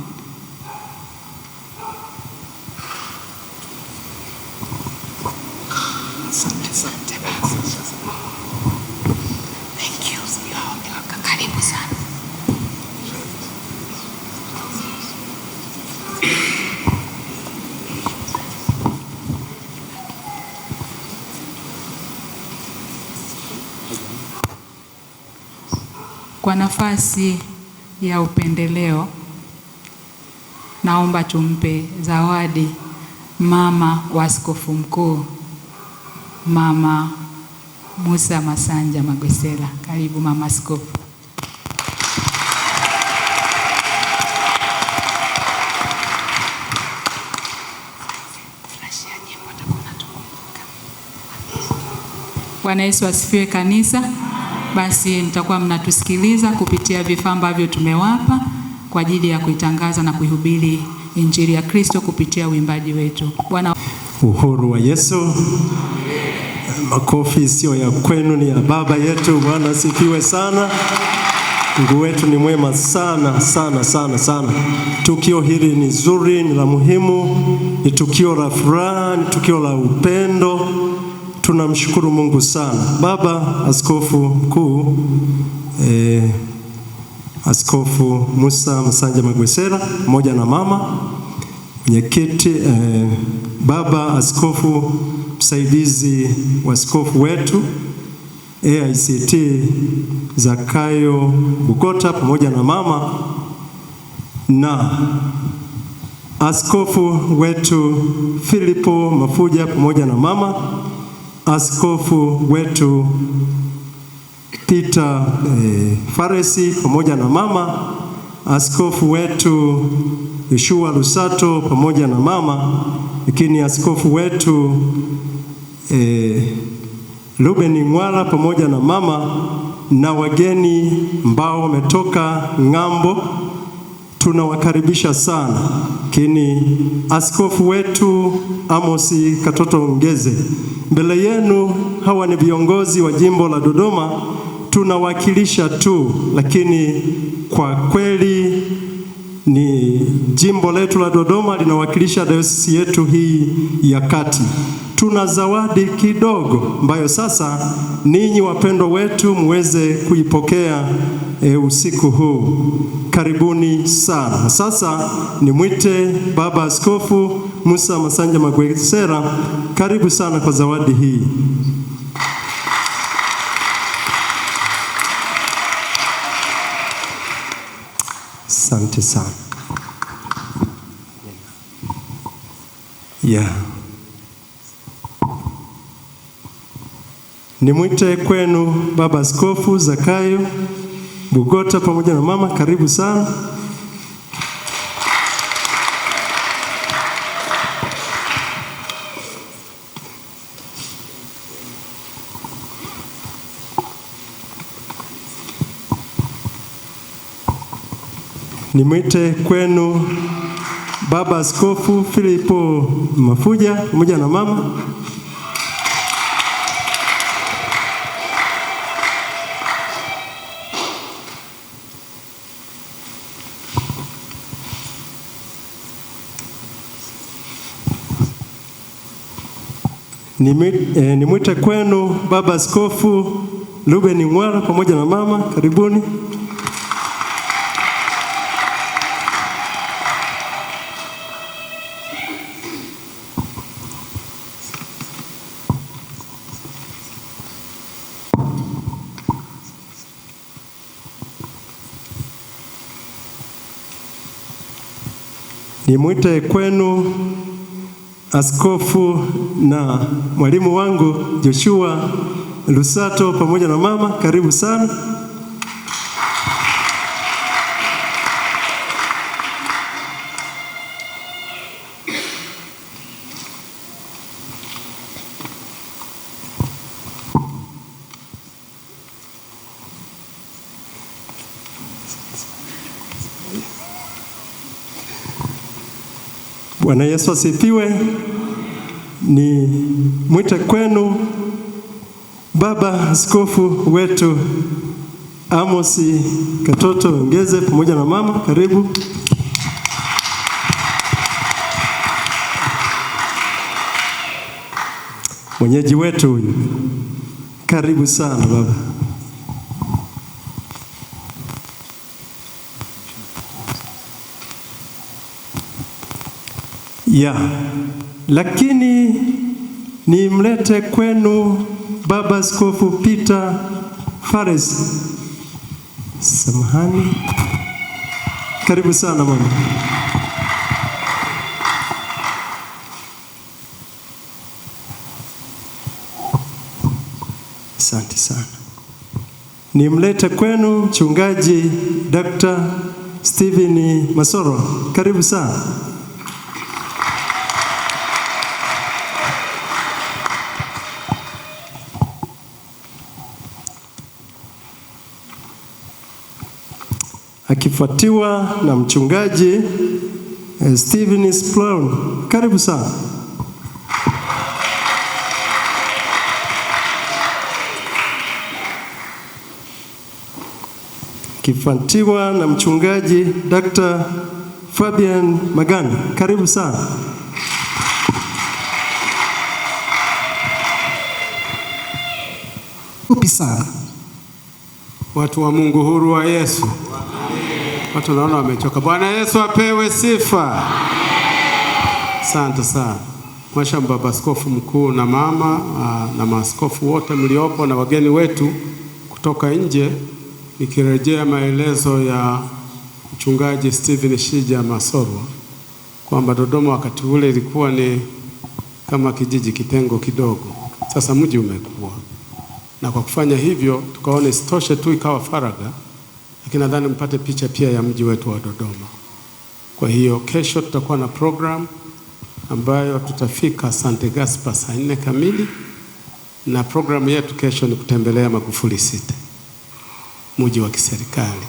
Kwa nafasi ya upendeleo, naomba tumpe zawadi mama wa Askofu Mkuu, Mama Musa Masanja Magwesela. Karibu mama askofu. Bwana Yesu asifiwe kanisa. Basi mtakuwa mnatusikiliza kupitia vifaa ambavyo tumewapa kwa ajili ya kuitangaza na kuihubiri Injili ya Kristo kupitia uimbaji wetu. Bwana uhuru wa Yesu. Makofi sio ya kwenu, ni ya baba yetu. Bwana asifiwe sana. Mungu wetu ni mwema sana sana sana sana. Tukio hili ni zuri, ni la muhimu, ni tukio la furaha, ni tukio la upendo. Tunamshukuru Mungu sana. Baba Askofu Mkuu Askofu Musa Masanja Magwesera pamoja na mama mwenyekiti, baba askofu msaidizi wa askofu wetu AICT Zakayo Bugota pamoja na mama, na askofu wetu Filipo Mafuja pamoja na mama, askofu wetu Peter Faresi pamoja na mama, askofu wetu Yeshua Lusato pamoja na mama, lakini askofu wetu Ruben Ngwala pamoja na mama, na wageni ambao wametoka ng'ambo tunawakaribisha sana. Lakini askofu wetu Amosi Katoto Ngeze, mbele yenu hawa ni viongozi wa jimbo la Dodoma, tunawakilisha tu, lakini kwa kweli ni jimbo letu la Dodoma linawakilisha dayosisi yetu hii ya kati. Tuna zawadi kidogo ambayo sasa ninyi wapendwa wetu muweze kuipokea usiku huu. Karibuni sana. Sasa nimwite baba askofu Musa Masanja Magwesera, karibu sana kwa zawadi hii. Asante sana. Nimwite kwenu baba askofu Zakayo Bugota pamoja na mama, karibu sana. Nimwite kwenu baba askofu Filipo Mafuja pamoja na mama. Nimwite kwenu baba askofu Ruben Ngwala pamoja na mama, karibuni. Nimwite kwenu askofu na mwalimu wangu Joshua Lusato pamoja na mama, karibu sana. Bwana Yesu asifiwe. Ni mwite kwenu baba askofu wetu Amosi Katoto Ngeze pamoja na mama, karibu. Mwenyeji wetu huyu, karibu sana baba. Lakini nimlete kwenu baba askofu Peter Faresi. Samahani. Karibu sana mama. Asante sana. Nimlete kwenu mchungaji Dr. Steven Masoro. Karibu sana. Akifuatiwa na mchungaji Steven Splon. Karibu sana. kifuatiwa na mchungaji Dr. Fabian Magani. Karibu sana. Fupi sana. Watu wa Mungu, huru wa Yesu. Watu naona wamechoka. Bwana Yesu apewe sifa. Asante sana. Mwashamba Baba Askofu Mkuu na mama na maaskofu wote mliopo na wageni wetu kutoka nje, nikirejea maelezo ya mchungaji Stephen Shija Masorwa kwamba Dodoma wakati ule ilikuwa ni kama kijiji kitengo kidogo. Sasa mji umekuwa. Na kwa kufanya hivyo tukaona isitoshe tu ikawa faraga, lakini nadhani mpate picha pia ya mji wetu wa Dodoma. Kwa hiyo kesho tutakuwa na program ambayo tutafika St. Gaspar saa 4 kamili, na programu yetu kesho ni kutembelea Magufuli City, mji wa kiserikali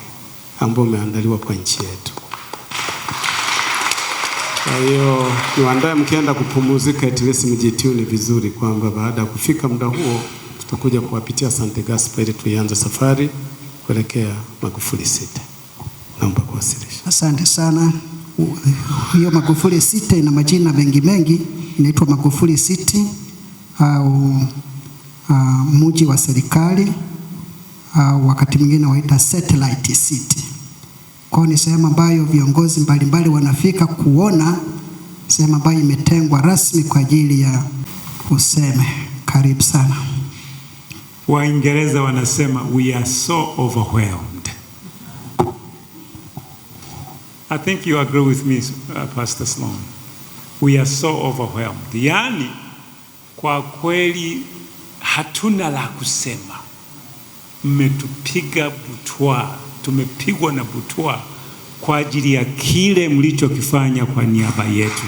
ambao umeandaliwa kwa nchi yetu. Kwa hiyo niwaandae mkienda kupumzika, at least mjituni vizuri kwamba baada ya kufika muda huo tutakuja kuwapitia St. Gaspar ili tuianze safari kuelekea Magufuli City. Naomba kuwasilisha. Asante sana. Hiyo Magufuli City ina majina mengi, inaitwa Magufuli City au mji wa serikali au wakati mwingine waita satellite city. Kwa ni sehemu ambayo viongozi mbalimbali wanafika kuona, sehemu ambayo imetengwa rasmi kwa ajili ya useme. Karibu sana. Waingereza wanasema we are so overwhelmed. I think you agree with me, Pastor Sloan. We are so overwhelmed. Yaani, kwa kweli hatuna la kusema. Mmetupiga butwa, tumepigwa na butwa kwa ajili ya kile mlichokifanya kwa niaba yetu.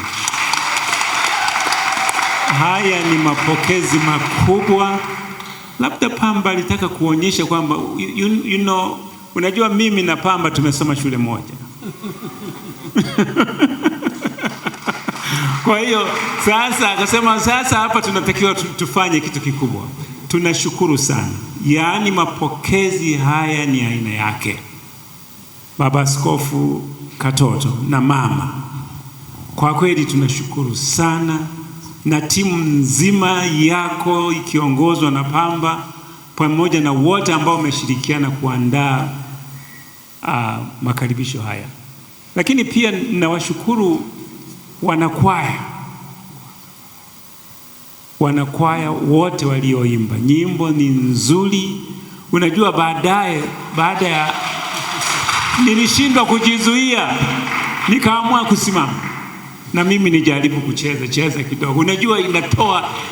Haya ni mapokezi makubwa. Labda Pamba alitaka kuonyesha kwamba you know, unajua mimi na Pamba tumesoma shule moja. Kwa hiyo sasa akasema sasa hapa tunatakiwa tufanye kitu kikubwa. Tunashukuru sana. Yaani mapokezi haya ni aina yake. Baba Askofu Katoto na mama, kwa kweli tunashukuru sana, na timu nzima yako ikiongozwa na Pamba pamoja na wote ambao wameshirikiana kuandaa makaribisho haya. Lakini pia nawashukuru wanakwaya wote walioimba. Nyimbo ni nzuri. Unajua baada ya nilishindwa kujizuia, nikaamua kusimama na mimi nijaribu kucheza kidogo. Unajua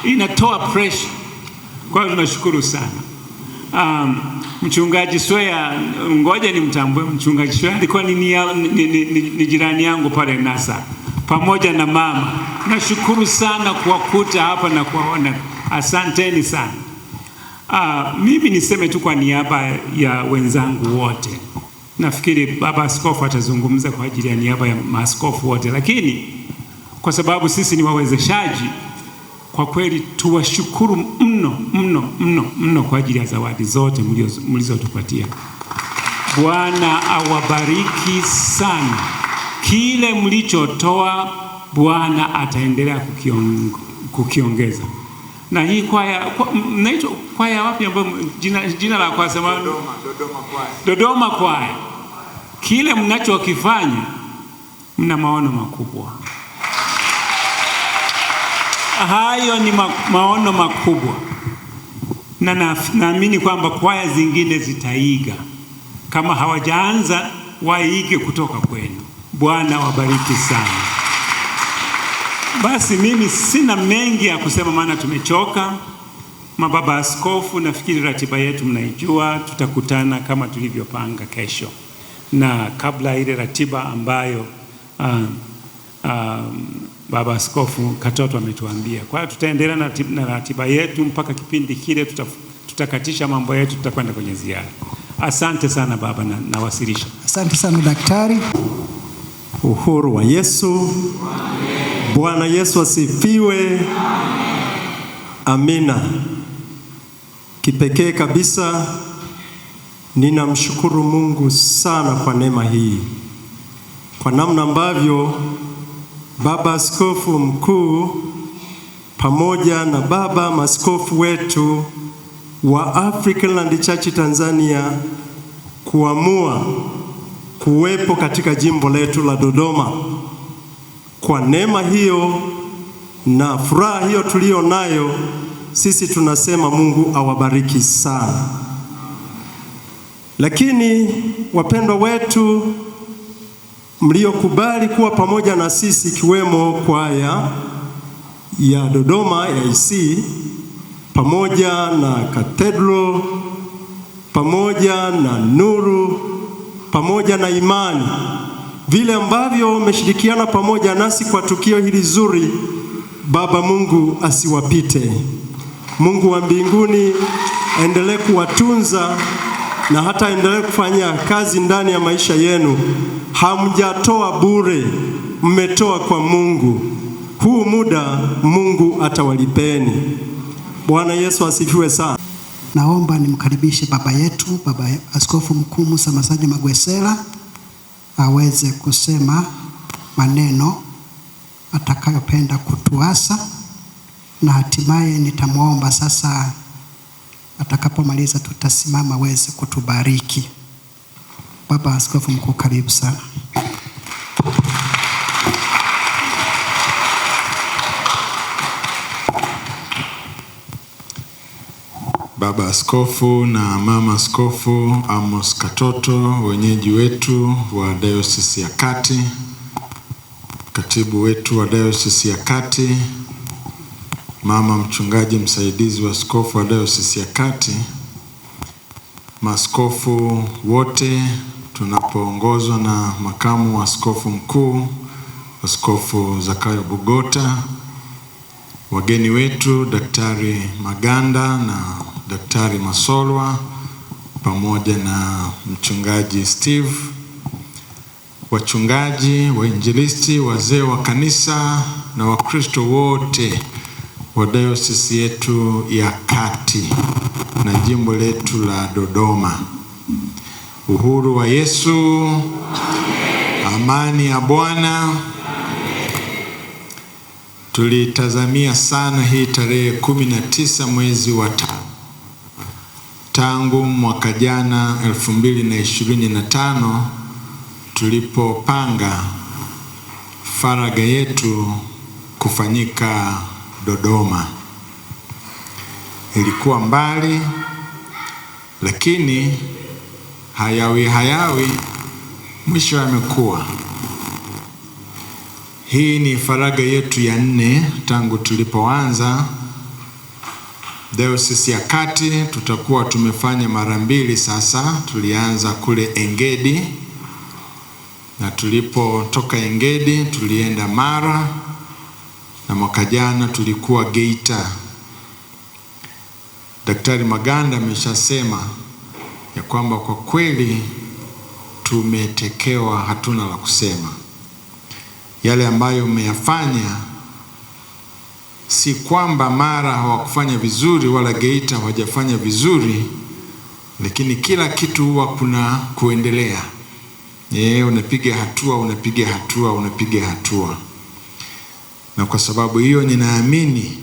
inatoa pressure. Kwa hiyo tunashukuru sana. Mchungaji Swea, ngoja nimtambue mchungaji Swea, alikuwa ni jirani yangu pale NASA pamoja na mama. Nashukuru sana kuwakuta hapa na kuwaona. Asanteni sana. Mimi niseme tu kwa niaba ya wenzangu wote. Nafikiri Baba Askofu atazungumza kwa ajili ya niaba ya maaskofu wote, lakini kwa sababu sisi ni wawezeshaji, kwa kweli tuwashukuru mno kwa ajili ya zawadi zote mlizotupatia. Bwana awabariki sana. Kile mlichotoa Bwana ataendelea kukiongeza. Na hii naitwa kwaya wapi ambayo jina la kwaya sema Dodoma kwaya. Kile mnachokifanya mna maono makubwa. Hayo ni maono makubwa. Na naamini kwamba kwaya zingine zitaiga. Kama hawajaanza waige kutoka kwenu. Bwana wabariki sana. Basi mimi sina mengi ya kusema maana tumechoka. Mababa askofu, nafikiri ratiba yetu mnaijua. Tutakutana kama tulivyopanga kesho. Na kabla ile ratiba ambayo Baba Askofu Katoto ametuambia. Kwa hiyo tutaendelea na ratiba yetu mpaka kipindi kile tutakatisha mambo yetu, tutakwenda kwenye ziara. Asante sana baba, na nawasilisha. Asante sana daktari. Uhuru wa Yesu. Bwana Yesu asifiwe. Amina. Kipekee kabisa Ninamshukuru Mungu sana kwa neema hii, kwa namna ambavyo Baba Askofu Mkuu pamoja na baba maaskofu wetu wa African Land Church Tanzania kuamua kuwepo katika jimbo letu la Dodoma. Kwa neema hiyo na furaha hiyo tulio nayo, sisi tunasema Mungu awabariki sana. Lakini wapendwa wetu mliokubali kuwa pamoja na sisi, ikiwemo kwaya ya Dodoma ya IC pamoja na Cathedral pamoja na Nuru pamoja na Imani, vile ambavyo umeshirikiana pamoja nasi kwa tukio hili zuri, Baba Mungu asiwapite. Mungu wa mbinguni aendelee kuwatunza na hata aendelee kufanya kazi ndani ya maisha yenu. Hamjatoa bure, mmetoa kwa Mungu. Huu muda Mungu atawalipeni. Bwana Yesu asifiwe sana. Naomba nimkaribishe baba yetu, Baba Askofu Mkuu Musa Masanja Magwesela, aweze kusema maneno atakayopenda kutuasa, na hatimaye nitamwomba sasa atakapomaliza tutasimama aweze kutubariki. Baba Askofu Mkuu, karibu sana. Baba Askofu na Mama Askofu Amos Katoto, wenyeji wetu wa Dayosisi ya Kati, katibu wetu wa Dayosisi ya Kati, Mama mchungaji msaidizi wa askofu wa Dayosisi ya Kati, maaskofu wote tunapoongozwa na makamu wa askofu mkuu Askofu Zakayo Bugota, wageni wetu Daktari Maganda na Daktari Masolwa pamoja na mchungaji Steve, wachungaji, wainjilisti, wazee wa kanisa na Wakristo wote wa dayosisi yetu ya Kati na jimbo letu la Dodoma. Uhuru wa Yesu. Amani ya Bwana. Tulitazamia sana hii tarehe 19 mwezi wa 5 tangu mwaka jana 2025 tulipopanga faraga yetu kufanyika Dodoma. Ilikuwa mbali, lakini hayawi mwisho amekuwa. Hii ni faraga yetu ya 4 tangu tulipoanza Dayosisi ya Kati. Tutakuwa tumefanya mara 2 sasa. Tulianza kule Engedi, na tulipotoka Engedi tulienda Mara, na mwaka jana tulikuwa Geita. Daktari Maganda ameshasema ya kwamba kwa kweli tumetekewa, hatuna la kusema. Yale ambayo umeyafanya, si kwamba Mara hawakufanya vizuri wala Geita hawajafanya vizuri, lakini kila kitu huwa kuna kuendelea. Unapiga hatua. Na kwa sababu hiyo ninaamini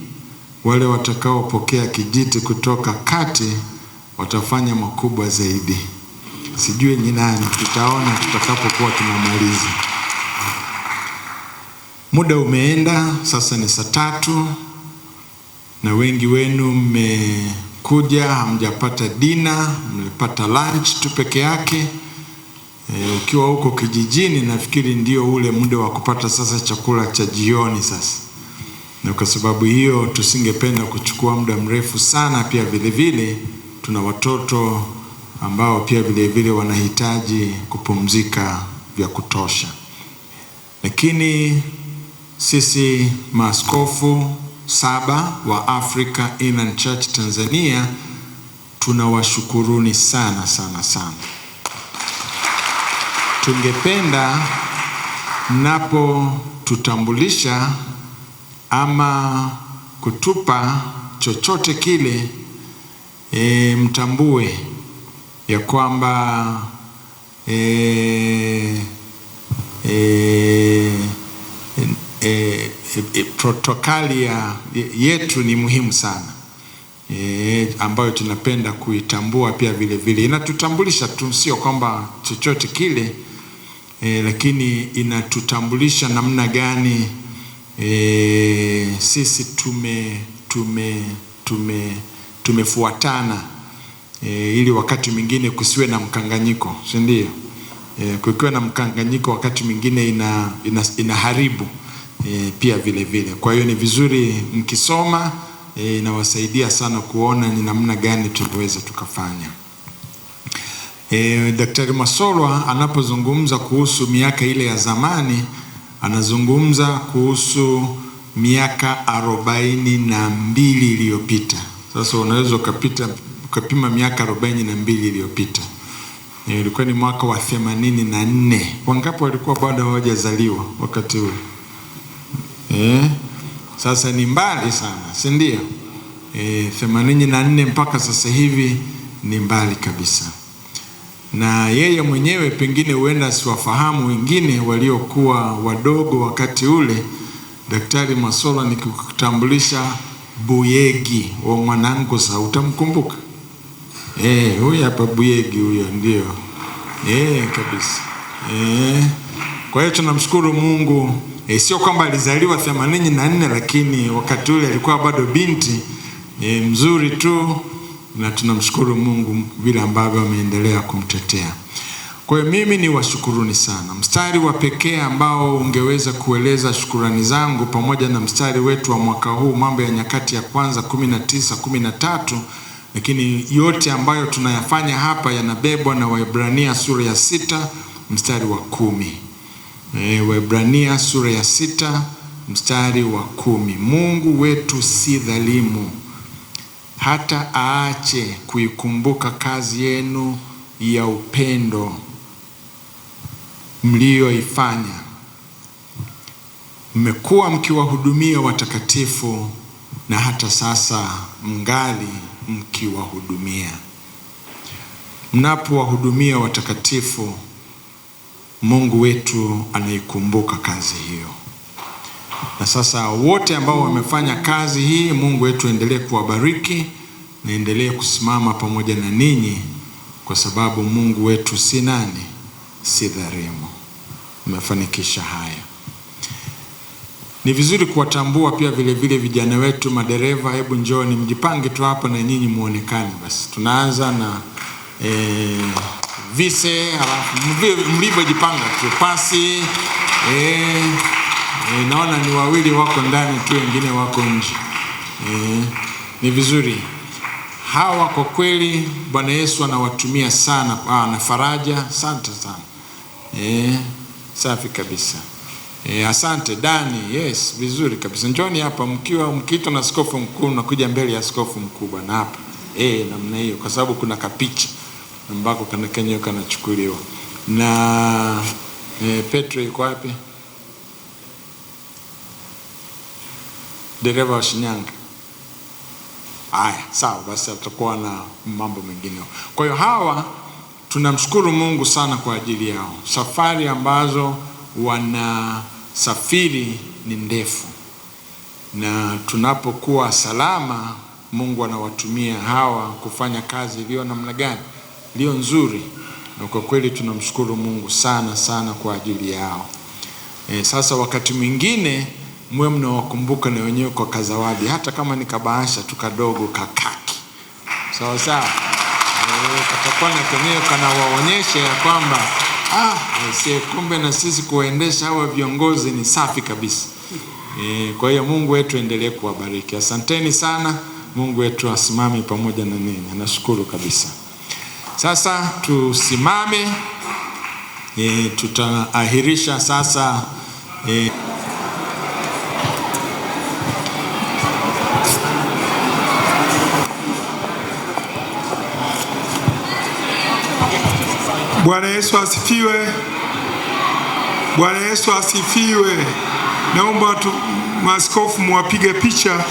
wale watakaopokea kijiti kutoka Kati watafanya makubwa zaidi. Sijui ni nani, tutaona tutakapokuwa tunamaliza. Muda umeenda, sasa ni saa 3 na wengi wenu mmekuja hamjapata dina, mlipata lunch tu peke yake. Ukiwa huko kijijini nafikiri ndio ule muda wa kupata sasa chakula cha jioni sasa. Na kwa sababu hiyo tusingependa kuchukua muda mrefu sana. Pia vile vile tuna watoto ambao pia vile vile wanahitaji kupumzika vya kutosha. Lakini sisi maaskofu 7 wa Africa Inland Church Tanzania tunawashukuruni sana sana sana. Tungependa mnapo tutambulisha ama kutupa chochote kile, mtambue ya kwamba protokali yetu ni muhimu sana, ambayo tunapenda kuitambua pia vile vile. Inatutambulisha tu, sio kwamba chochote kile, lakini inatutambulisha namna gani sisi tumefuatana, ili wakati mwingine kusiwe na mkanganyiko, si ndio? Kukiwa na mkanganyiko wakati mwingine inaharibu pia vile vile. Kwa hiyo ni vizuri mkisoma, inawasaidia sana kuona ni namna gani tunaweza tukafanya. Daktari Masolwa anapozungumza kuhusu miaka ile ya zamani, anazungumza kuhusu miaka 42 iliyopita. Sasa unaweza ukapima miaka 42 iliyopita. Ilikuwa ni mwaka wa 84. Wangapi walikuwa bado hawajazaliwa wakati huo? Sasa ni mbali sana, si ndio? 84 mpaka sasa hivi ni mbali kabisa. Na yeye mwenyewe pengine huenda siwafahamu wengine waliokuwa wadogo wakati ule. Daktari Masolwa nikikutambulisha Buyegi wa Mwanangusa, utamkumbuka? Huyu hapa Buyegi, huyo ndio. Kabisa. Kwa hiyo tunamshukuru Mungu. Sio kwamba alizaliwa 84, lakini wakati ule alikuwa bado binti mzuri tu, na tunamshukuru Mungu vile ambavyo ameendelea kumtetea. Kwa hiyo mimi ni washukuruni sana. Mstari wa pekee ambao ungeweza kueleza shukurani zangu pamoja na mstari wetu wa mwaka huu, Mambo ya Nyakati ya Kwanza 19:13, lakini yote ambayo tunayafanya hapa yanabebwa na Waebrania sura ya 6 mstari wa 10. Waebrania sura ya 6 mstari wa 10. Mungu wetu si dhalimu hata aache kuikumbuka kazi yenu ya upendo mlioifanya. Mmekuwa mkiwahudumia watakatifu na hata sasa mngali mkiwahudumia. Mnapowahudumia watakatifu, Mungu wetu anaikumbuka kazi hiyo. Na sasa wote ambao wamefanya kazi hii, Mungu wetu endelee kuwabariki na endelee kusimama pamoja na ninyi, kwa sababu Mungu wetu si nani? Si dhalimu. Mmefanikisha haya. Ni vizuri kuwatambua pia vile vile vijana wetu madereva. Hebu njooni mjipange tu hapa na nyinyi muonekane basi. Tunaanza na vise, halafu mlivyojipanga tu pasi. Naona ni wawili wako ndani tu, wengine wako nje. Ni vizuri. Hawa kwa kweli Bwana Yesu anawatumia sana, na faraja. Asante sana. Safi kabisa. Asante Dani. Yes, vizuri kabisa. Njoni hapa mkiitwa na askofu mkuu, nakuja mbele ya askofu mkubwa na hapa. Namna hiyo, kwa sababu kuna kapicha ambako kenyewe kanachukuliwa. Na Petro yuko wapi? Dereva wa Shinyanga. Haya, sawa basi, atakuwa na mambo mengine. Kwa hiyo hawa tunamshukuru Mungu sana kwa ajili yao. Safari ambazo wanasafiri ni ndefu, na tunapokuwa salama, Mungu anawatumia hawa kufanya kazi iliyo namna gani? Iliyo nzuri. Na kwa kweli tunamshukuru Mungu sana sana kwa ajili yao. Sasa wakati mwingine mwe mnawakumbuka na wenyewe kwa kazawadi, hata kama ni kabahasha tu kadogo kakaki. Sawa sawa. Katakuwa na kenyewe kanawaonyesha ya kwamba kumbe na sisi kuwaendesha hawa viongozi ni safi kabisa. Kwa hiyo Mungu wetu endelee kuwabariki. Asanteni sana. Mungu wetu asimame pamoja na ninyi. Nashukuru kabisa. Sasa tusimame. Tutaahirisha sasa Bwana Yesu asifiwe. Bwana Yesu asifiwe. Naomba maaskofu muwapige picha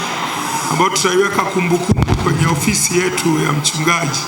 ambayo tutaiweka kumbukumbu kwenye ofisi yetu ya mchungaji.